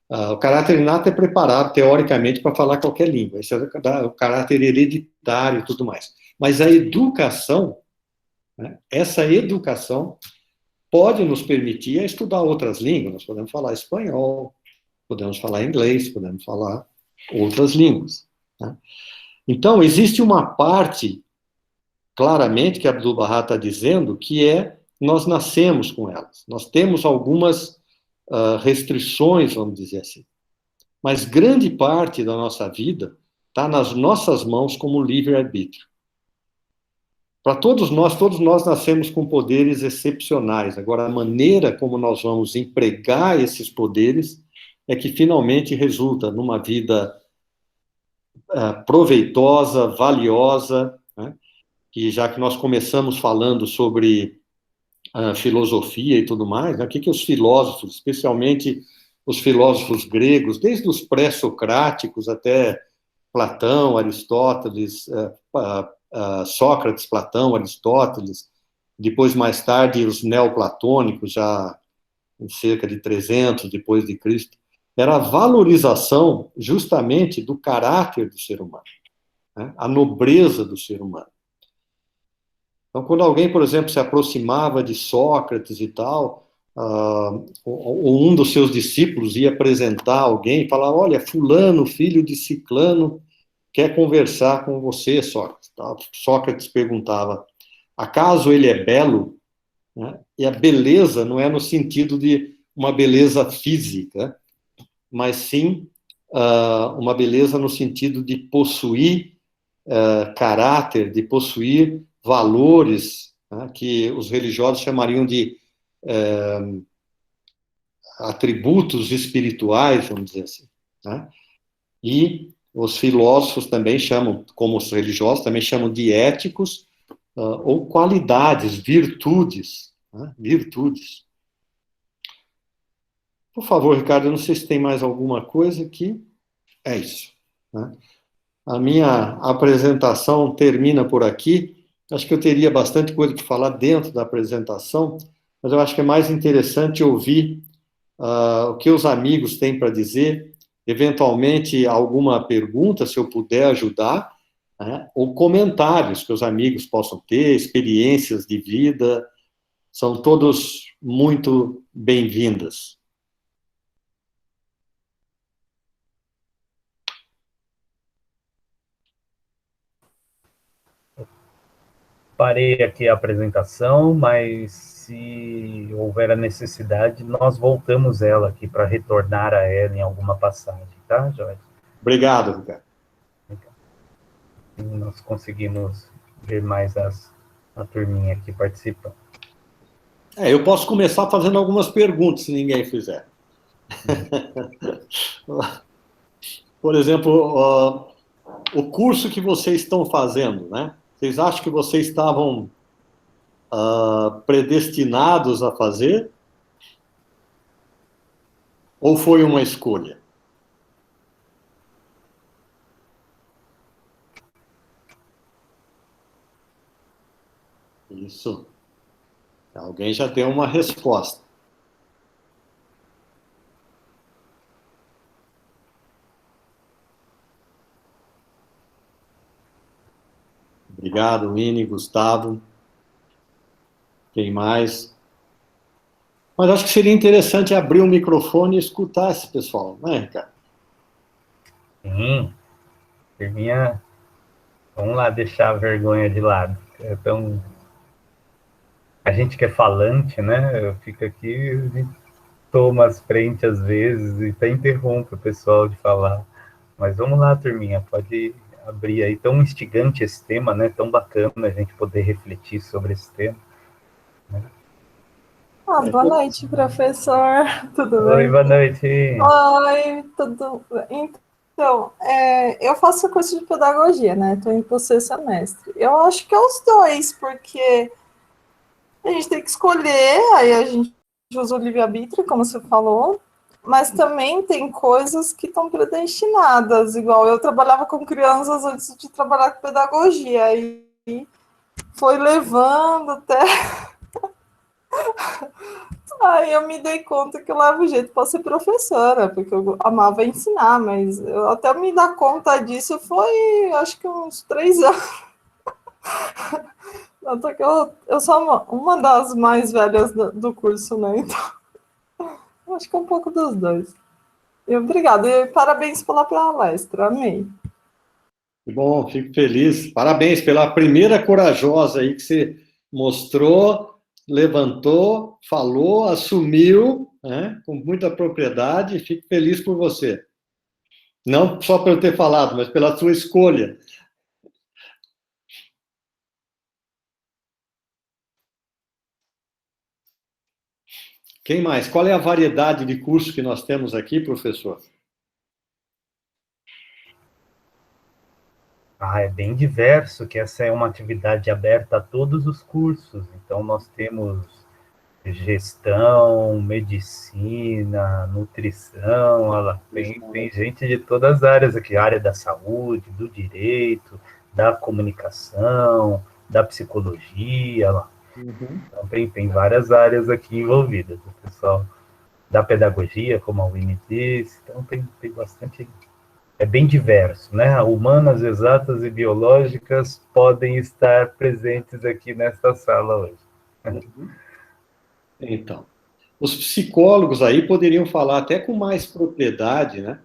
O caráter inato é preparado, teoricamente, para falar qualquer língua. Esse é o caráter hereditário e tudo mais. Mas a educação, né, essa educação pode nos permitir estudar outras línguas. Nós podemos falar espanhol, podemos falar inglês, podemos falar outras línguas, né? Então, existe uma parte, claramente, que Abdu'l-Bahá está dizendo, que nós nascemos com elas. Nós temos algumas restrições, vamos dizer assim. Mas grande parte da nossa vida está nas nossas mãos como livre-arbítrio. Para todos nós nascemos com poderes excepcionais. Agora, a maneira como nós vamos empregar esses poderes é que finalmente resulta numa vida proveitosa, valiosa, né? Que já que nós começamos falando sobre filosofia e tudo mais, né? O que os filósofos, especialmente os filósofos gregos, desde os pré-socráticos até Platão, Aristóteles, Sócrates, Platão, Aristóteles, depois mais tarde os neoplatônicos, já em cerca de 300 depois de Cristo, era a valorização justamente do caráter do ser humano, né? A nobreza do ser humano. Então, quando alguém, por exemplo, se aproximava de Sócrates e tal, ou um dos seus discípulos ia apresentar alguém, falar, olha, fulano, filho de ciclano, quer conversar com você, Sócrates. Sócrates perguntava, acaso ele é belo? Né? E a beleza não é no sentido de uma beleza física, mas sim uma beleza no sentido de possuir caráter, de possuir valores, né, que os religiosos chamariam de atributos espirituais, vamos dizer assim, né? E os filósofos também chamam, como os religiosos, também chamam de éticos, ou qualidades, virtudes, né? Virtudes. Por favor, Ricardo, eu não sei se tem mais alguma coisa aqui. É isso, né? A minha apresentação termina por aqui. Acho que eu teria bastante coisa para falar dentro da apresentação, mas eu acho que é mais interessante ouvir o que os amigos têm para dizer, eventualmente alguma pergunta, se eu puder ajudar, né? Ou comentários que os amigos possam ter, experiências de vida, são todos muito bem-vindas. Parei aqui a apresentação, mas se houver a necessidade, nós voltamos ela aqui para retornar a ela em alguma passagem, tá, Jorge? Obrigado, Ricardo. E nós conseguimos ver mais a turminha aqui participando. Eu posso começar fazendo algumas perguntas, se ninguém fizer. Por exemplo, o curso que vocês estão fazendo, né? Vocês acham que vocês estavam predestinados a fazer? Ou foi uma escolha? Isso. Alguém já deu uma resposta. Obrigado, Winnie, Gustavo. Quem mais? Mas acho que seria interessante abrir o microfone e escutar esse pessoal, né, Ricardo? Sim. Turminha, vamos lá deixar a vergonha de lado. Então, a gente que é falante, né? Eu fico aqui, toma as frentes às vezes e até interrompe o pessoal de falar. Mas vamos lá, turminha, pode abrir aí. Tão instigante esse tema, né? Tão bacana a gente poder refletir sobre esse tema. Né? Boa noite, professor. Tudo bem? Oi, boa noite. Oi, tudo bem? Então, eu faço curso de pedagogia, né? Estou indo para o sexto semestre. Eu acho que é os dois, porque a gente tem que escolher, aí a gente usa o livre-arbítrio, como você falou, mas também tem coisas que estão predestinadas, igual eu trabalhava com crianças antes de trabalhar com pedagogia, e foi levando até... Aí eu me dei conta que eu levo jeito para ser professora, porque eu amava ensinar, mas até me dar conta disso foi, acho que uns 3 anos. Tanto que eu sou uma das mais velhas do curso, né? Então, acho que é um pouco dos dois. E obrigada, e parabéns pela palestra, amei. Que bom, fico feliz. Parabéns pela primeira corajosa aí que você mostrou, levantou, falou, assumiu, né, com muita propriedade. Fico feliz por você. Não só por eu ter falado, mas pela sua escolha. Quem mais? Qual é a variedade de curso que nós temos aqui, professor? É bem diverso, que essa é uma atividade aberta a todos os cursos. Então, nós temos gestão, medicina, nutrição, tem gente de todas as áreas aqui, área da saúde, do direito, da comunicação, da psicologia. Então, tem várias áreas aqui envolvidas, pessoal. da pedagogia, como a Winnie disse. Então, tem bastante... É bem diverso, né? Humanas, exatas e biológicas podem estar presentes aqui nesta sala hoje. Então, os psicólogos aí poderiam falar até com mais propriedade, né?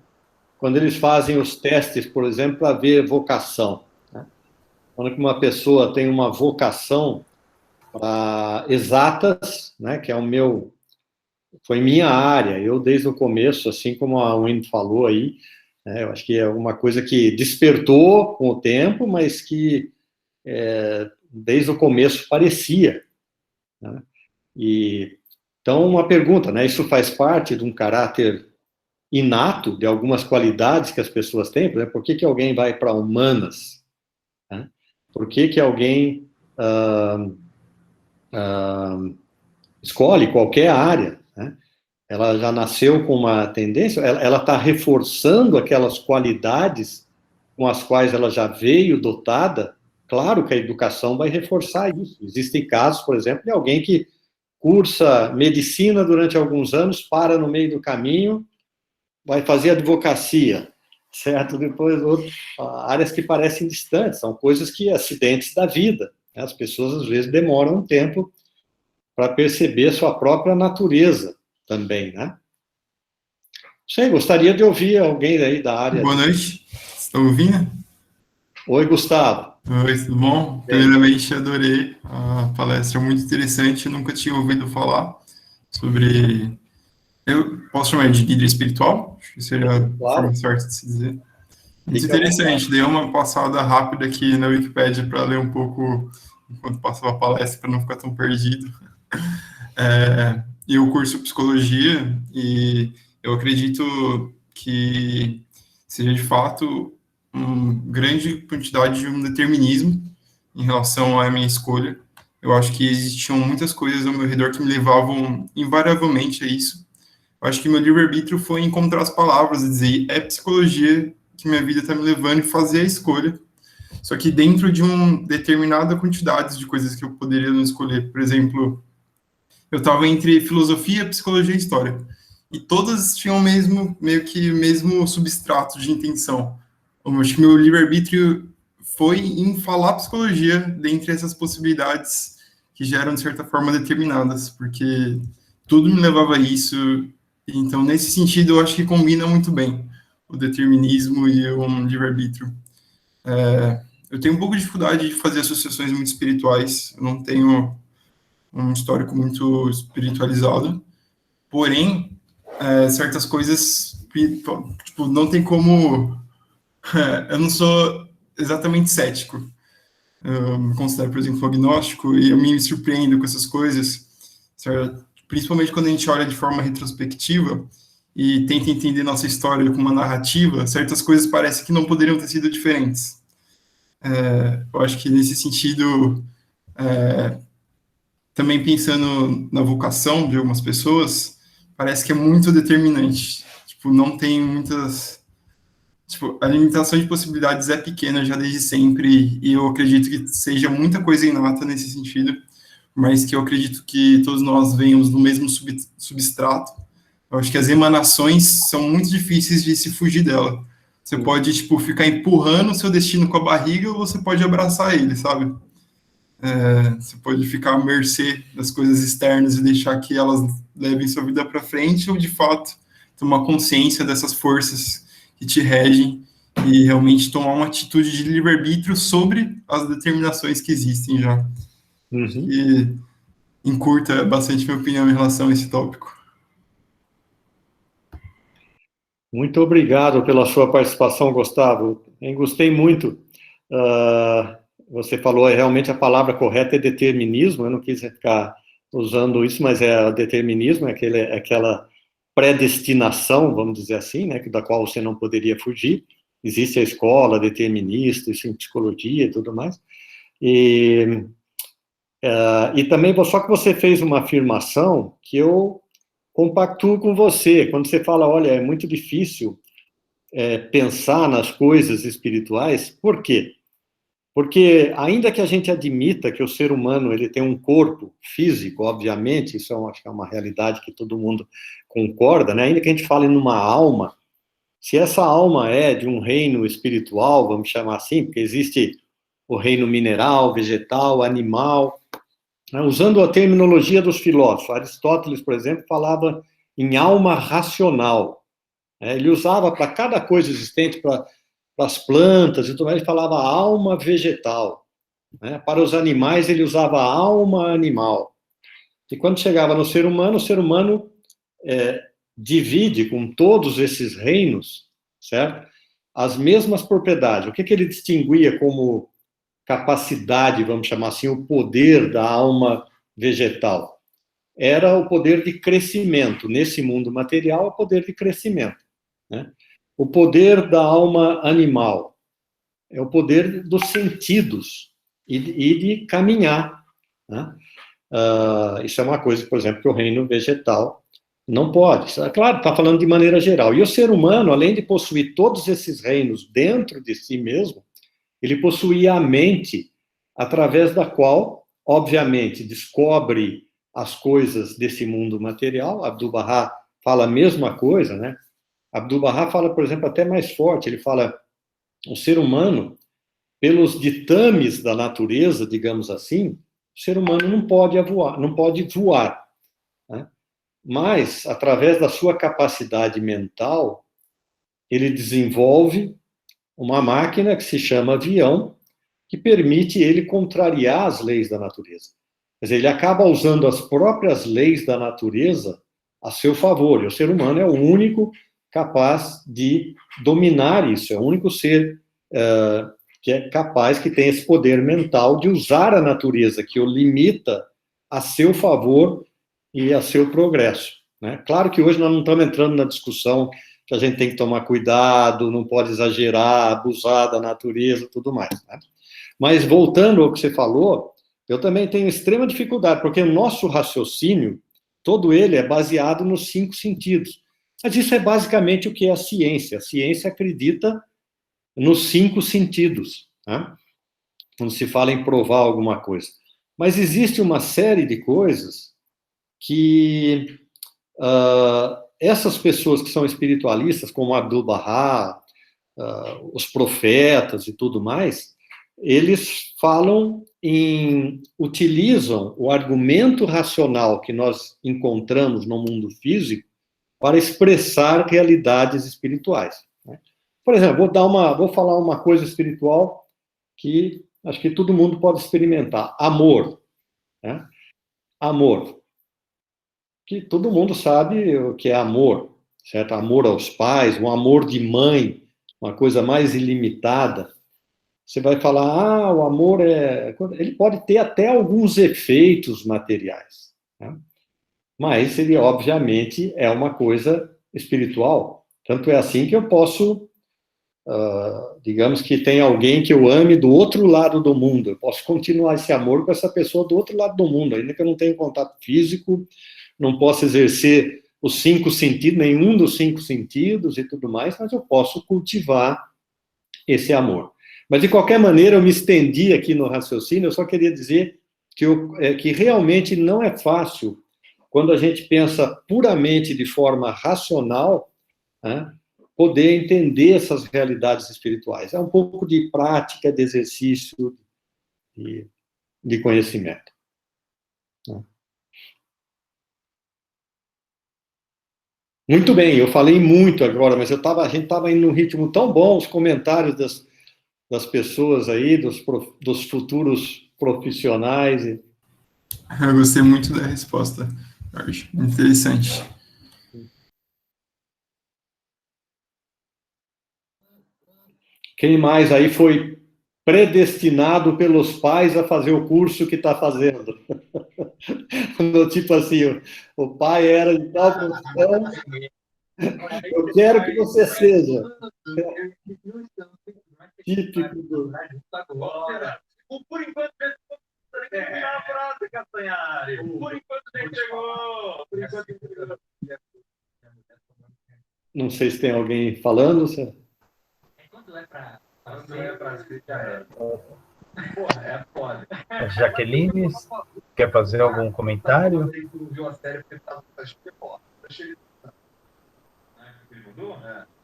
Quando eles fazem os testes, por exemplo, para ver vocação, né? Quando uma pessoa tem uma vocação para exatas, né? Que é foi minha área. Eu, desde o começo, assim como a Winnie falou aí, né, eu acho que é uma coisa que despertou com o tempo, mas que desde o começo parecia, né? Então, uma pergunta, né? Isso faz parte de um caráter inato, de algumas qualidades que as pessoas têm? Por exemplo, por que alguém vai para humanas, né? Por que alguém escolhe qualquer área, né? Ela já nasceu com uma tendência, ela está reforçando aquelas qualidades com as quais ela já veio dotada. Claro que a educação vai reforçar isso. Existem casos, por exemplo, de alguém que cursa medicina durante alguns anos, para no meio do caminho, vai fazer advocacia, certo? Depois, áreas que parecem distantes, são coisas que, acidentes da vida, né? As pessoas, às vezes, demoram um tempo para perceber a sua própria natureza também, né? Sei, gostaria de ouvir alguém aí da área. Boa noite, estão ouvindo? Oi, Gustavo. Oi, tudo bom? Primeiramente, adorei a palestra, muito interessante, eu nunca tinha ouvido falar sobre... Eu posso chamar de líder espiritual? Acho que seria a forma certa de se dizer. Muito interessante, dei uma passada rápida aqui na Wikipédia para ler um pouco enquanto passava a palestra, para não ficar tão perdido. Eu curso psicologia e eu acredito que seja de fato uma grande quantidade de um determinismo em relação à minha escolha. Eu acho que existiam muitas coisas ao meu redor que me levavam invariavelmente a isso. Eu acho que meu livre-arbítrio foi encontrar as palavras e dizer, é psicologia que minha vida está me levando e fazer a escolha. Só que dentro de uma determinada quantidade de coisas que eu poderia não escolher. Por exemplo, eu estava entre filosofia, psicologia e história. E todas tinham meio que o mesmo substrato de intenção. Eu acho que meu livre-arbítrio foi em falar psicologia dentre essas possibilidades que já eram, de certa forma, determinadas, porque tudo me levava a isso. Então, nesse sentido, eu acho que combina muito bem o determinismo e o livre-arbítrio. Eu tenho um pouco de dificuldade de fazer associações muito espirituais, eu não tenho um histórico muito espiritualizado, porém, certas coisas, tipo, não tem como... eu não sou exatamente cético. Eu me considero, por exemplo, agnóstico, e eu me surpreendo com essas coisas, certo? Principalmente quando a gente olha de forma retrospectiva e tenta entender nossa história com uma narrativa, certas coisas parecem que não poderiam ter sido diferentes. Eu acho que, nesse sentido, também pensando na vocação de algumas pessoas, parece que é muito determinante. Tipo, não tem muitas... Tipo, a limitação de possibilidades é pequena já desde sempre, e eu acredito que seja muita coisa inata nesse sentido, mas que eu acredito que todos nós venhamos do mesmo substrato. Eu acho que as emanações são muito difíceis de se fugir dela. Você pode, tipo, ficar empurrando o seu destino com a barriga, ou você pode abraçar ele, sabe? Você pode ficar à mercê das coisas externas e deixar que elas levem sua vida para frente, ou, de fato, tomar consciência dessas forças que te regem e realmente tomar uma atitude de livre-arbítrio sobre as determinações que existem já. E encurta bastante minha opinião em relação a esse tópico. Muito obrigado pela sua participação, Gustavo. Eu gostei muito. Você falou, realmente a palavra correta é determinismo, eu não quis ficar usando isso, mas é determinismo, é aquela predestinação, vamos dizer assim, né, da qual você não poderia fugir. Existe a escola determinista, isso em psicologia e tudo mais. E também, só que você fez uma afirmação que eu compactuo com você, quando você fala, olha, é muito difícil pensar nas coisas espirituais. Por quê? Porque, ainda que a gente admita que o ser humano ele tem um corpo físico, obviamente, isso acho que é uma realidade que todo mundo concorda, né? Ainda que a gente fale numa alma, se essa alma é de um reino espiritual, vamos chamar assim, porque existe o reino mineral, vegetal, animal, né? Usando a terminologia dos filósofos, Aristóteles, por exemplo, falava em alma racional, né? Ele usava para cada coisa existente, para as plantas e tudo mais, ele falava alma vegetal, né? Para os animais, ele usava alma animal. E quando chegava no ser humano, o ser humano divide com todos esses reinos, certo? As mesmas propriedades. O que ele distinguia como capacidade, vamos chamar assim, o poder da alma vegetal? Era o poder de crescimento. Nesse mundo material, o poder de crescimento, né? O poder da alma animal é o poder dos sentidos e de caminhar, né? Isso é uma coisa, por exemplo, que o reino vegetal não pode. Claro, está falando de maneira geral. E o ser humano, além de possuir todos esses reinos dentro de si mesmo, ele possuía a mente, através da qual, obviamente, descobre as coisas desse mundo material. Abdu'l-Bahá fala a mesma coisa, né? Abdu'l-Bahá fala, por exemplo, até mais forte. Ele fala, o ser humano, pelos ditames da natureza, digamos assim, o ser humano não pode voar, né? Mas, através da sua capacidade mental, ele desenvolve uma máquina que se chama avião, que permite ele contrariar as leis da natureza. Quer dizer, ele acaba usando as próprias leis da natureza a seu favor, e o ser humano é o único capaz de dominar isso, é o único ser que é capaz, que tem esse poder mental de usar a natureza, que o limita a seu favor e a seu progresso, né? Claro que hoje nós não estamos entrando na discussão que a gente tem que tomar cuidado, não pode exagerar, abusar da natureza e tudo mais, né? Mas voltando ao que você falou, eu também tenho extrema dificuldade, porque o nosso raciocínio, todo ele é baseado nos 5 sentidos. Mas isso é basicamente o que é a ciência. A ciência acredita nos 5 sentidos, né? Quando se fala em provar alguma coisa. Mas existe uma série de coisas que essas pessoas que são espiritualistas, como Abdu'l-Bahá, os profetas e tudo mais, eles utilizam o argumento racional que nós encontramos no mundo físico para expressar realidades espirituais, né? Por exemplo, vou falar uma coisa espiritual que acho que todo mundo pode experimentar: amor, né? Amor, que todo mundo sabe o que é amor, certo? Amor aos pais, um amor de mãe, uma coisa mais ilimitada. Você vai falar, o amor ele pode ter até alguns efeitos materiais, né? Mas ele, obviamente, é uma coisa espiritual. Tanto é assim que eu posso, digamos que tem alguém que eu ame do outro lado do mundo, eu posso continuar esse amor com essa pessoa do outro lado do mundo, ainda que eu não tenha contato físico, não posso exercer os 5 sentidos, nenhum dos 5 sentidos e tudo mais, mas eu posso cultivar esse amor. Mas, de qualquer maneira, eu me estendi aqui no raciocínio, eu só queria dizer que realmente não é fácil, quando a gente pensa puramente de forma racional, né, poder entender essas realidades espirituais. É um pouco de prática, de exercício, de conhecimento, né? Muito bem, eu falei muito agora, mas a gente estava indo num ritmo tão bom, os comentários das pessoas aí, dos futuros profissionais. Eu gostei muito da resposta, Jorge. Interessante. Quem mais aí foi predestinado pelos pais a fazer o curso que está fazendo? Tipo assim, o pai era de tal profissão, eu quero que você seja. Típico do... Por enquanto, terminar a frase, Castanhari. Por enquanto, nem chegou. Por enquanto, não sei se tem alguém falando. quando é para explicar? Porra, é foda. Jaqueline, quer fazer algum comentário?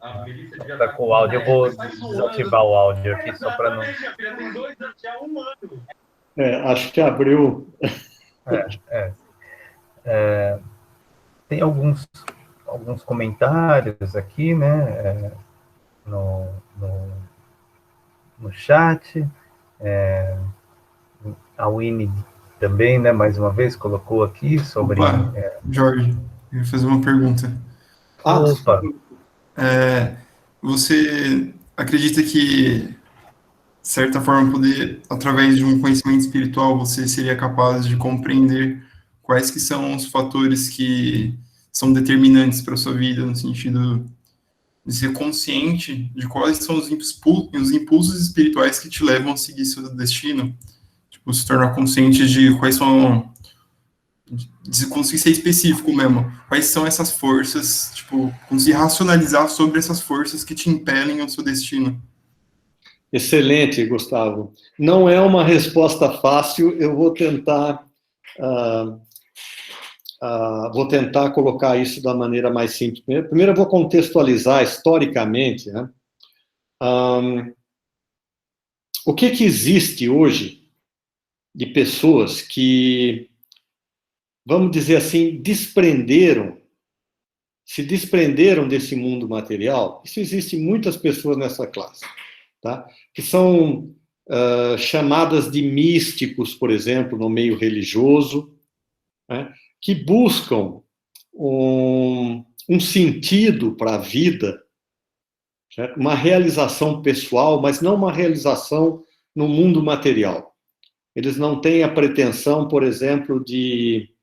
A milícia de Tá com o áudio, eu vou desativar o áudio aqui só para não. Tem 2 anos, já 1 ano. Acho que abriu. Tem alguns comentários aqui, né, no chat. A Winnie também, né, mais uma vez, colocou aqui sobre... Opa, Jorge, eu ia fazer uma pergunta. Opa! Você acredita que, de certa forma, através de um conhecimento espiritual, você seria capaz de compreender quais que são os fatores que são determinantes para a sua vida, no sentido de ser consciente de quais são os impulsos espirituais que te levam a seguir seu destino? Tipo, se tornar consciente de quais são... de conseguir ser específico mesmo. Quais são essas forças, tipo, conseguir racionalizar sobre essas forças que te impelem ao seu destino. Excelente, Gustavo. Não é uma resposta fácil, eu vou tentar colocar isso da maneira mais simples. Primeiro eu vou contextualizar historicamente, né? O que existe hoje de pessoas que, vamos dizer assim, se desprenderam desse mundo material. Isso existe muitas pessoas nessa classe, tá? Que são chamadas de místicos, por exemplo, no meio religioso, né? Que buscam um sentido para a vida, certo? Uma realização pessoal, mas não uma realização no mundo material. Eles não têm a pretensão, por exemplo, de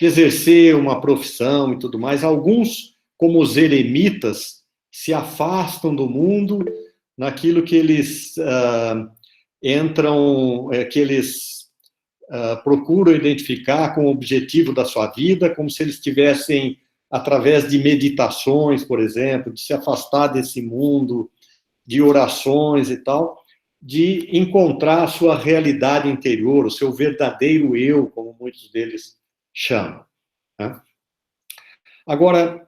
exercer uma profissão e tudo mais. Alguns, como os eremitas, se afastam do mundo naquilo que eles procuram identificar com o objetivo da sua vida, como se eles tivessem, através de meditações, por exemplo, de se afastar desse mundo, de orações e tal, de encontrar a sua realidade interior, o seu verdadeiro eu, como muitos deles chamam, né? Agora,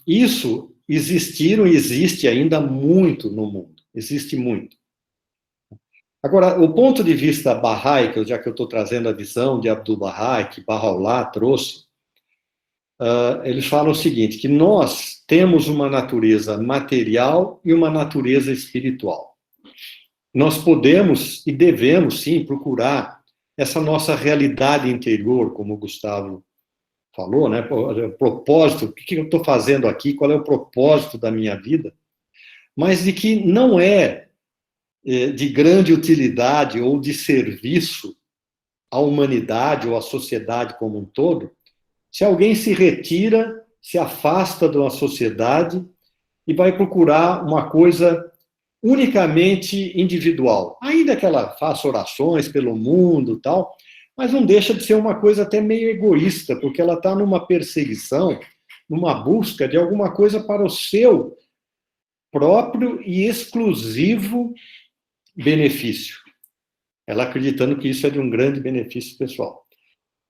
isso existiram e existe ainda muito no mundo, existe muito. Agora, o ponto de vista Bahá'í, já que eu estou trazendo a visão de Abdu'l-Bahá, que Bahá'u'lláh trouxe, eles falam o seguinte, que nós temos uma natureza material e uma natureza espiritual. Nós podemos e devemos, sim, procurar essa nossa realidade interior, como o Gustavo falou, né? O propósito, o que eu estou fazendo aqui, qual é o propósito da minha vida, mas de que não é de grande utilidade ou de serviço à humanidade ou à sociedade como um todo, se alguém se retira, se afasta de uma sociedade e vai procurar uma coisa unicamente individual. Ainda que ela faça orações pelo mundo e tal, mas não deixa de ser uma coisa até meio egoísta, porque ela está numa perseguição, numa busca de alguma coisa para o seu próprio e exclusivo benefício. Ela acreditando que isso é de um grande benefício pessoal.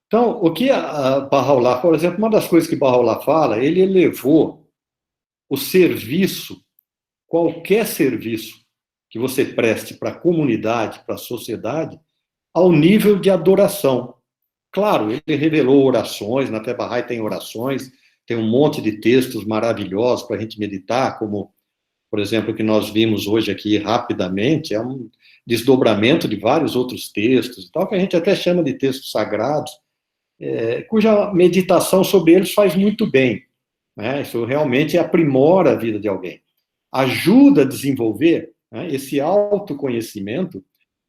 Então, o que a Bahá'u'lláh, por exemplo, uma das coisas que Bahá'u'lláh fala, ele elevou o serviço, qualquer serviço que você preste para a comunidade, para a sociedade, ao nível de adoração. Claro, ele revelou orações, na Fé Bahá'í tem orações, tem um monte de textos maravilhosos para a gente meditar, como, por exemplo, o que nós vimos hoje aqui rapidamente, é um desdobramento de vários outros textos, e tal, que a gente até chama de textos sagrados, cuja meditação sobre eles faz muito bem, né? Isso realmente aprimora a vida de alguém. Ajuda a desenvolver, né? Esse autoconhecimento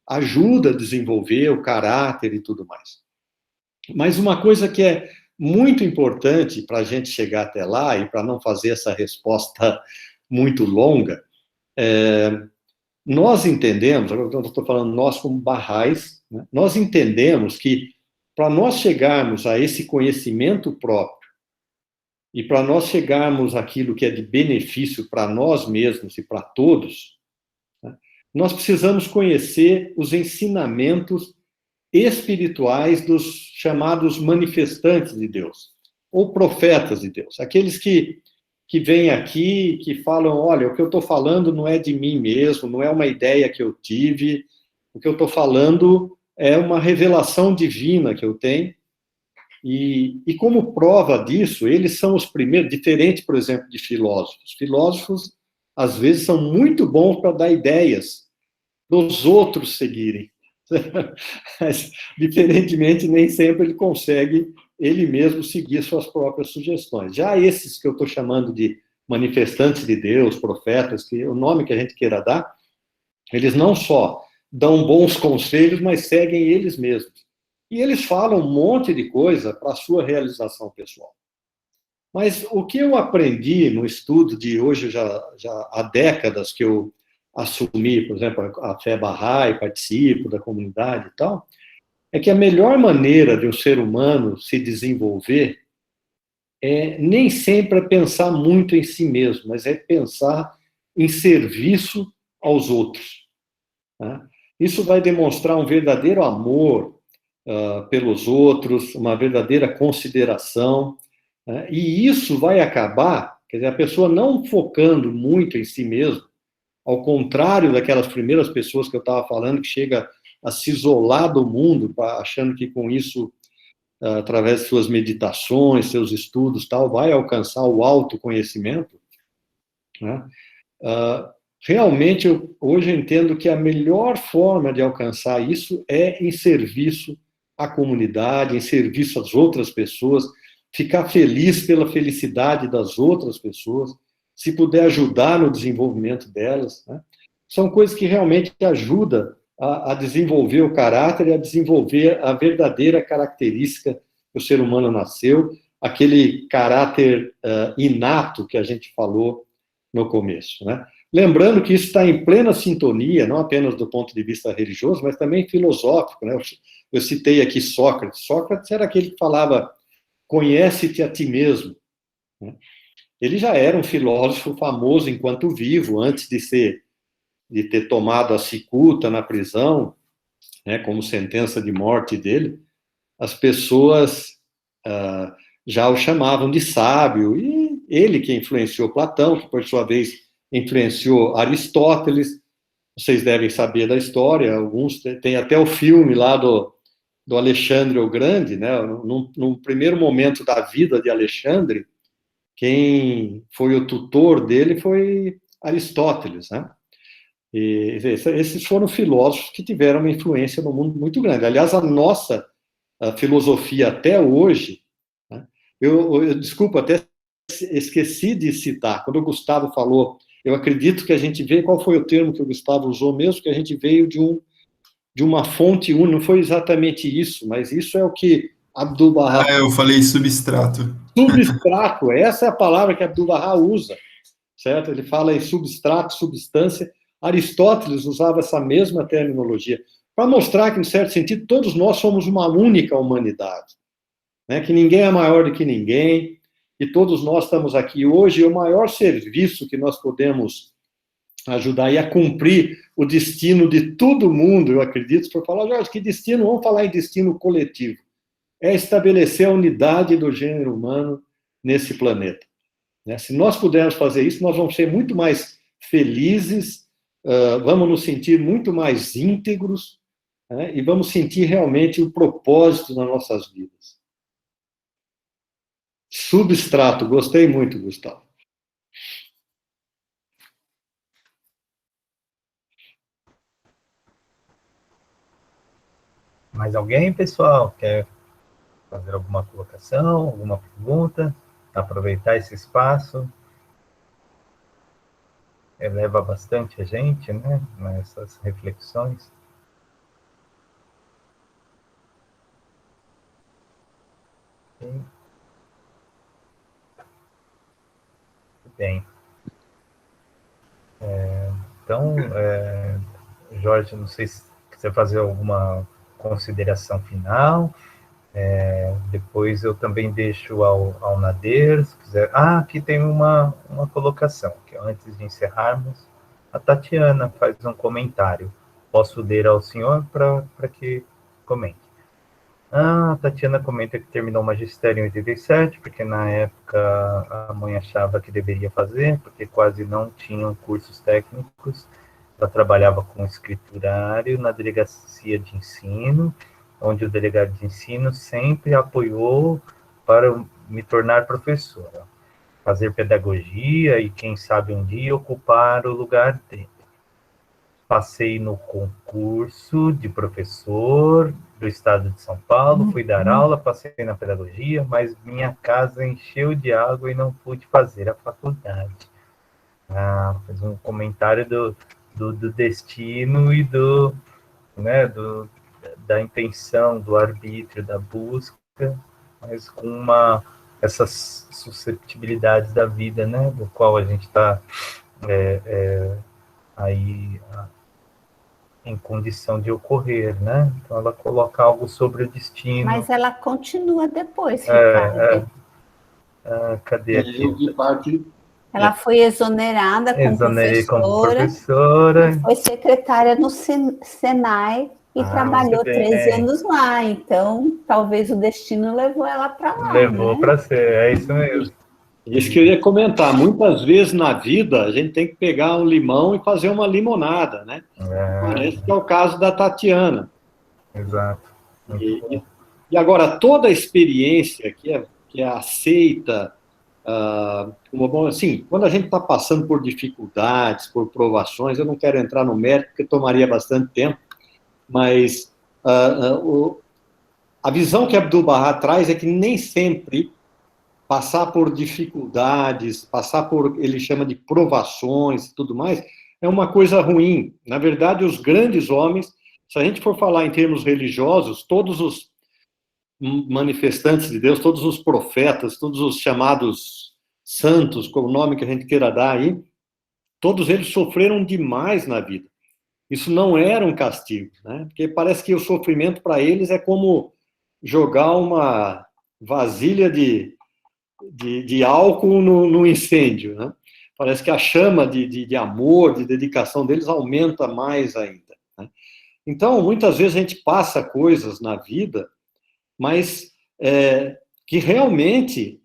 ajuda a desenvolver o caráter e tudo mais. Mas uma coisa que é muito importante para a gente chegar até lá, e para não fazer essa resposta muito longa, nós entendemos, agora eu estou falando nós como Bahá'ís, né? Nós entendemos que para nós chegarmos a esse conhecimento próprio, e para nós chegarmos àquilo que é de benefício para nós mesmos e para todos, né, nós precisamos conhecer os ensinamentos espirituais dos chamados manifestantes de Deus, ou profetas de Deus, aqueles que que vêm aqui, que falam, olha, o que eu estou falando não é de mim mesmo, não é uma ideia que eu tive, o que eu estou falando é uma revelação divina que eu tenho, e como prova disso, eles são os primeiros, diferente, por exemplo, de filósofos. Filósofos, às vezes, são muito bons para dar ideias para os outros seguirem. Mas, diferentemente, nem sempre ele consegue ele mesmo seguir suas próprias sugestões. Já esses que eu estou chamando de manifestantes de Deus, profetas, que o nome que a gente queira dar, eles não só dão bons conselhos, mas seguem eles mesmos. E eles falam um monte de coisa para a sua realização pessoal. Mas o que eu aprendi no estudo de hoje, já há décadas que eu assumi, por exemplo, a fé Bahá'í, participo da comunidade e tal, é que a melhor maneira de um ser humano se desenvolver nem sempre é pensar muito em si mesmo, mas é pensar em serviço aos outros. Tá? Isso vai demonstrar um verdadeiro amor pelos outros, uma verdadeira consideração, e isso vai acabar, quer dizer, a pessoa não focando muito em si mesma, ao contrário daquelas primeiras pessoas que eu estava falando, que chega a se isolar do mundo, achando que com isso, através de suas meditações, seus estudos, tal, vai alcançar o autoconhecimento, né? Realmente, hoje eu entendo que a melhor forma de alcançar isso é em serviço à comunidade, em serviço às outras pessoas, ficar feliz pela felicidade das outras pessoas, se puder ajudar no desenvolvimento delas, né? São coisas que realmente ajudam a desenvolver o caráter e a desenvolver a verdadeira característica que o ser humano nasceu, aquele caráter inato que a gente falou no começo, né? Lembrando que isso está em plena sintonia, não apenas do ponto de vista religioso, mas também filosófico, né? Eu citei aqui Sócrates. Sócrates era aquele que falava, conhece-te a ti mesmo, né? Ele já era um filósofo famoso enquanto vivo, antes de ter tomado a cicuta na prisão, né, como sentença de morte dele. As pessoas já o chamavam de sábio, e ele que influenciou Platão, que por sua vez influenciou Aristóteles. Vocês devem saber da história, alguns tem até o filme lá do Alexandre o Grande, né? Num primeiro momento da vida de Alexandre, quem foi o tutor dele foi Aristóteles, né? E esses foram filósofos que tiveram uma influência no mundo muito grande. Aliás, a nossa filosofia até hoje, né? Desculpa, até esqueci de citar, quando o Gustavo falou, eu acredito que a gente veio, qual foi o termo que o Gustavo usou mesmo, que a gente veio de uma fonte única, não foi exatamente isso, mas isso é o que Abdu'l-Bahá... eu falei substrato. Substrato, essa é a palavra que Abdu'l-Bahá usa, certo? Ele fala em substrato, substância. Aristóteles usava essa mesma terminologia, para mostrar que, em certo sentido, todos nós somos uma única humanidade, né? Que ninguém é maior do que ninguém, e todos nós estamos aqui hoje, e o maior serviço que nós podemos ajudar aí a cumprir o destino de todo mundo, eu acredito, por falar, Jorge, que destino? Vamos falar em destino coletivo. É estabelecer a unidade do gênero humano nesse planeta. Se nós pudermos fazer isso, nós vamos ser muito mais felizes, vamos nos sentir muito mais íntegros, né? E vamos sentir realmente o propósito nas nossas vidas. Substrato, gostei muito, Gustavo. Mais alguém, pessoal, quer fazer alguma colocação, alguma pergunta? Aproveitar esse espaço. Eleva bastante a gente, né, nessas reflexões. Muito bem. Então, Jorge, não sei se quiser fazer alguma consideração final. Depois eu também deixo ao Nader, se quiser. Aqui tem uma colocação, que antes de encerrarmos, a Tatiana faz um comentário. Posso ler ao senhor para que comente. A Tatiana comenta que terminou o magistério em 87, porque na época a mãe achava que deveria fazer, porque quase não tinham cursos técnicos. Ela trabalhava como escriturário na delegacia de ensino, onde o delegado de ensino sempre apoiou para me tornar professora, fazer pedagogia e, quem sabe, um dia ocupar o lugar dele. Passei no concurso de professor do estado de São Paulo, fui dar aula, passei na pedagogia, mas minha casa encheu de água e não pude fazer a faculdade. Fez um comentário do destino e da intenção, do arbítrio, da busca, mas com essas susceptibilidades da vida, né, do qual a gente está aí em condição de ocorrer, né? Então ela coloca algo sobre o destino. Mas ela continua depois, Ricardo. Cadê aqui? Eu vi parte... Ela foi exonerada como Exonerei professora, como professora. foi secretária no Senai e trabalhou 13 anos lá. Então, talvez o destino levou ela para lá. Levou, né? Para ser, é isso mesmo. Isso que eu ia comentar. Muitas vezes na vida a gente tem que pegar um limão e fazer uma limonada, né? Parece que é o caso da Tatiana. Exato. E agora, toda a experiência que é aceita, assim, quando a gente está passando por dificuldades, por provações, eu não quero entrar no mérito, porque tomaria bastante tempo, mas a visão que Abdu'l-Bahá traz é que nem sempre passar por dificuldades, passar por, ele chama de provações e tudo mais, é uma coisa ruim. Na verdade, os grandes homens, se a gente for falar em termos religiosos, todos os manifestantes de Deus, todos os profetas, todos os chamados santos, com o nome que a gente queira dar aí, todos eles sofreram demais na vida. Isso não era um castigo, né? Porque parece que o sofrimento para eles é como jogar uma vasilha de álcool no incêndio, né? Parece que a chama de amor, de dedicação deles aumenta mais ainda, né? Então, muitas vezes a gente passa coisas na vida, mas que realmente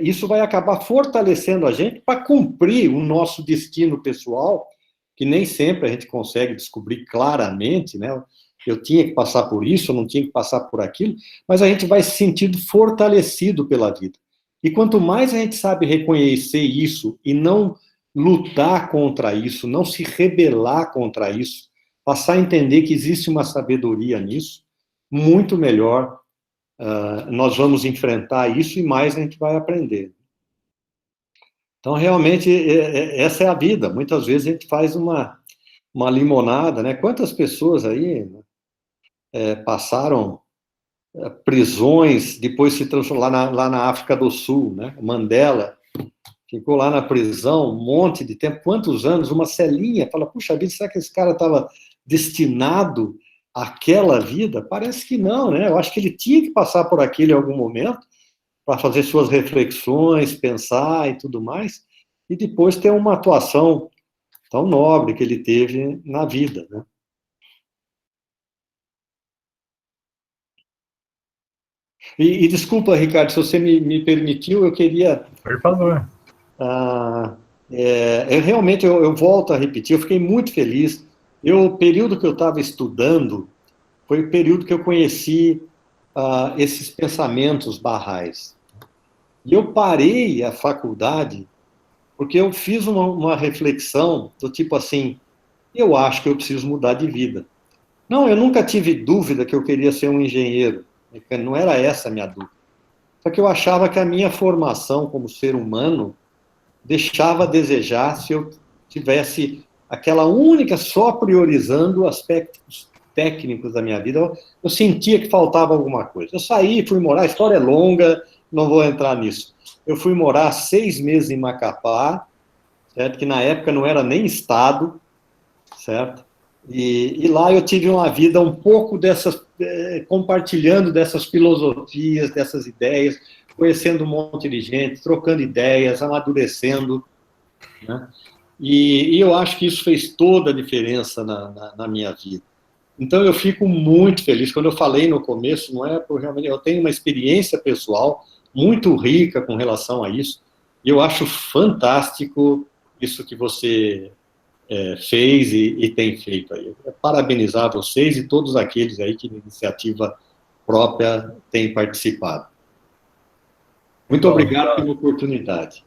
isso vai acabar fortalecendo a gente para cumprir o nosso destino pessoal, que nem sempre a gente consegue descobrir claramente, né? Eu tinha que passar por isso, eu não tinha que passar por aquilo, mas a gente vai se sentindo fortalecido pela vida. E quanto mais a gente sabe reconhecer isso e não lutar contra isso, não se rebelar contra isso, passar a entender que existe uma sabedoria nisso, muito melhor nós vamos enfrentar isso e mais a gente vai aprender. Então, realmente, essa é a vida. Muitas vezes a gente faz uma limonada, né? Quantas pessoas aí passaram prisões, depois se transformaram lá na África do Sul, né? Mandela ficou lá na prisão um monte de tempo, quantos anos, uma celinha, fala, puxa vida, será que esse cara estava destinado àquela vida? Parece que não, né? Eu acho que ele tinha que passar por aquilo em algum momento, para fazer suas reflexões, pensar e tudo mais, e depois ter uma atuação tão nobre que ele teve na vida, né? E desculpa, Ricardo, se você me permitiu, eu queria... Por favor. Realmente, eu volto a repetir, eu fiquei muito feliz. O período que eu estava estudando foi o período que eu conheci esses pensamentos barrais. E eu parei a faculdade porque eu fiz uma reflexão do tipo assim, eu acho que eu preciso mudar de vida. Não, eu nunca tive dúvida que eu queria ser um engenheiro, não era essa a minha dúvida. Só que eu achava que a minha formação como ser humano deixava a desejar se eu tivesse aquela única, só priorizando aspectos técnicos da minha vida. Eu sentia que faltava alguma coisa. Eu saí, fui morar, a história é longa, não vou entrar nisso. Eu fui morar 6 meses em Macapá, certo? Que na época não era nem estado, certo? E lá eu tive uma vida um pouco dessas, compartilhando dessas filosofias, dessas ideias, conhecendo um monte de gente, trocando ideias, amadurecendo, né? E eu acho que isso fez toda a diferença na minha vida. Então, eu fico muito feliz. Quando eu falei no começo, não é por realmente... Eu tenho uma experiência pessoal muito rica com relação a isso, e eu acho fantástico isso que você fez e tem feito aí. Parabenizar vocês e todos aqueles aí que, de iniciativa própria, têm participado. Muito obrigado pela oportunidade.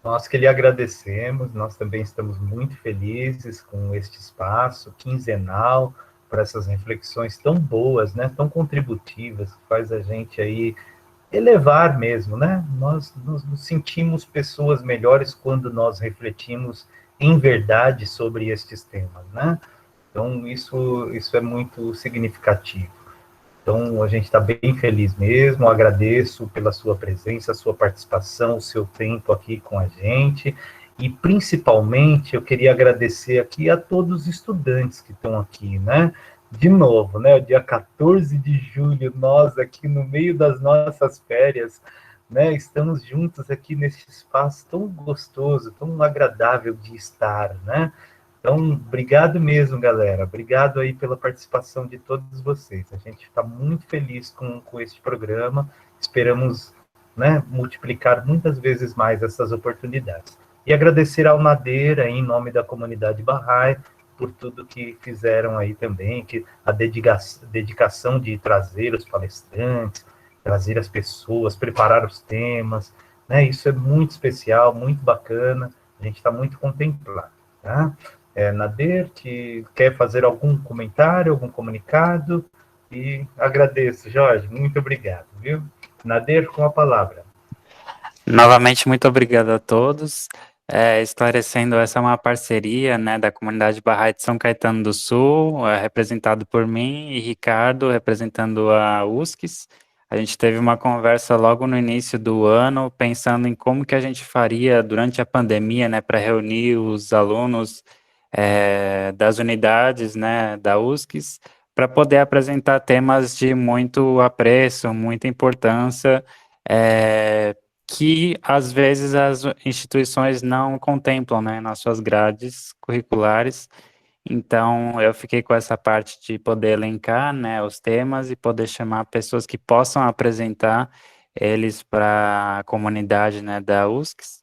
Nós que lhe agradecemos, nós também estamos muito felizes com este espaço quinzenal, para essas reflexões tão boas, né, tão contributivas, que faz a gente aí elevar mesmo, né? Nós nos sentimos pessoas melhores quando nós refletimos em verdade sobre estes temas, né? Então, isso é muito significativo. Então, a gente está bem feliz mesmo, agradeço pela sua presença, a sua participação, o seu tempo aqui com a gente, e principalmente eu queria agradecer aqui a todos os estudantes que estão aqui, né? De novo, né? O dia 14 de julho, nós aqui no meio das nossas férias, né? Estamos juntos aqui nesse espaço tão gostoso, tão agradável de estar, né? Então, obrigado mesmo, galera. Obrigado aí pela participação de todos vocês. A gente está muito feliz com este programa. Esperamos, né, multiplicar muitas vezes mais essas oportunidades. E agradecer ao Nader, aí, em nome da comunidade Bahá'í, por tudo que fizeram aí também, que a dedicação de trazer os palestrantes, trazer as pessoas, preparar os temas, né? Isso é muito especial, muito bacana. A gente está muito contemplado, tá? Nader, que quer fazer algum comentário, algum comunicado, e agradeço, Jorge, muito obrigado, viu? Nader, com a palavra. Novamente, muito obrigado a todos. Esclarecendo, essa é uma parceria, né, da comunidade Bahá'í de São Caetano do Sul, representado por mim e Ricardo, representando a USCS. A gente teve uma conversa logo no início do ano, pensando em como que a gente faria durante a pandemia, né, para reunir os alunos das unidades, né, da USCS, para poder apresentar temas de muito apreço, muita importância, que às vezes as instituições não contemplam, né, nas suas grades curriculares. Então, eu fiquei com essa parte de poder elencar, né, os temas e poder chamar pessoas que possam apresentar eles para a comunidade, né, da USCS.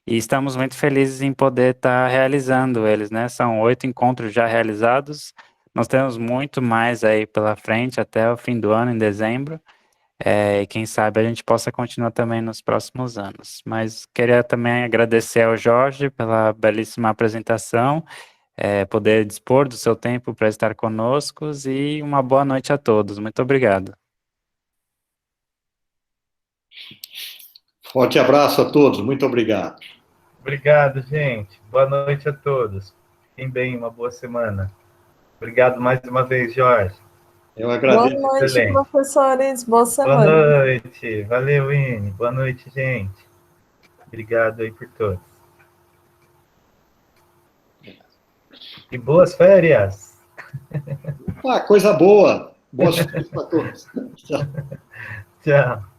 E estamos muito felizes em poder estar realizando eles, né? São 8 encontros já realizados. Nós temos muito mais aí pela frente até o fim do ano, em dezembro. E quem sabe a gente possa continuar também nos próximos anos. Mas queria também agradecer ao Jorge pela belíssima apresentação, poder dispor do seu tempo para estar conosco, e uma boa noite a todos. Muito obrigado. Forte abraço a todos, muito obrigado. Obrigado, gente. Boa noite a todos. Fiquem bem, uma boa semana. Obrigado mais uma vez, Jorge. Eu agradeço. Boa noite, Excelente. professores. Boa semana. Boa noite. Valeu, Ine. Boa noite, gente. Obrigado aí por todos. E boas férias. Coisa boa. Boas férias para todos. Tchau. Tchau.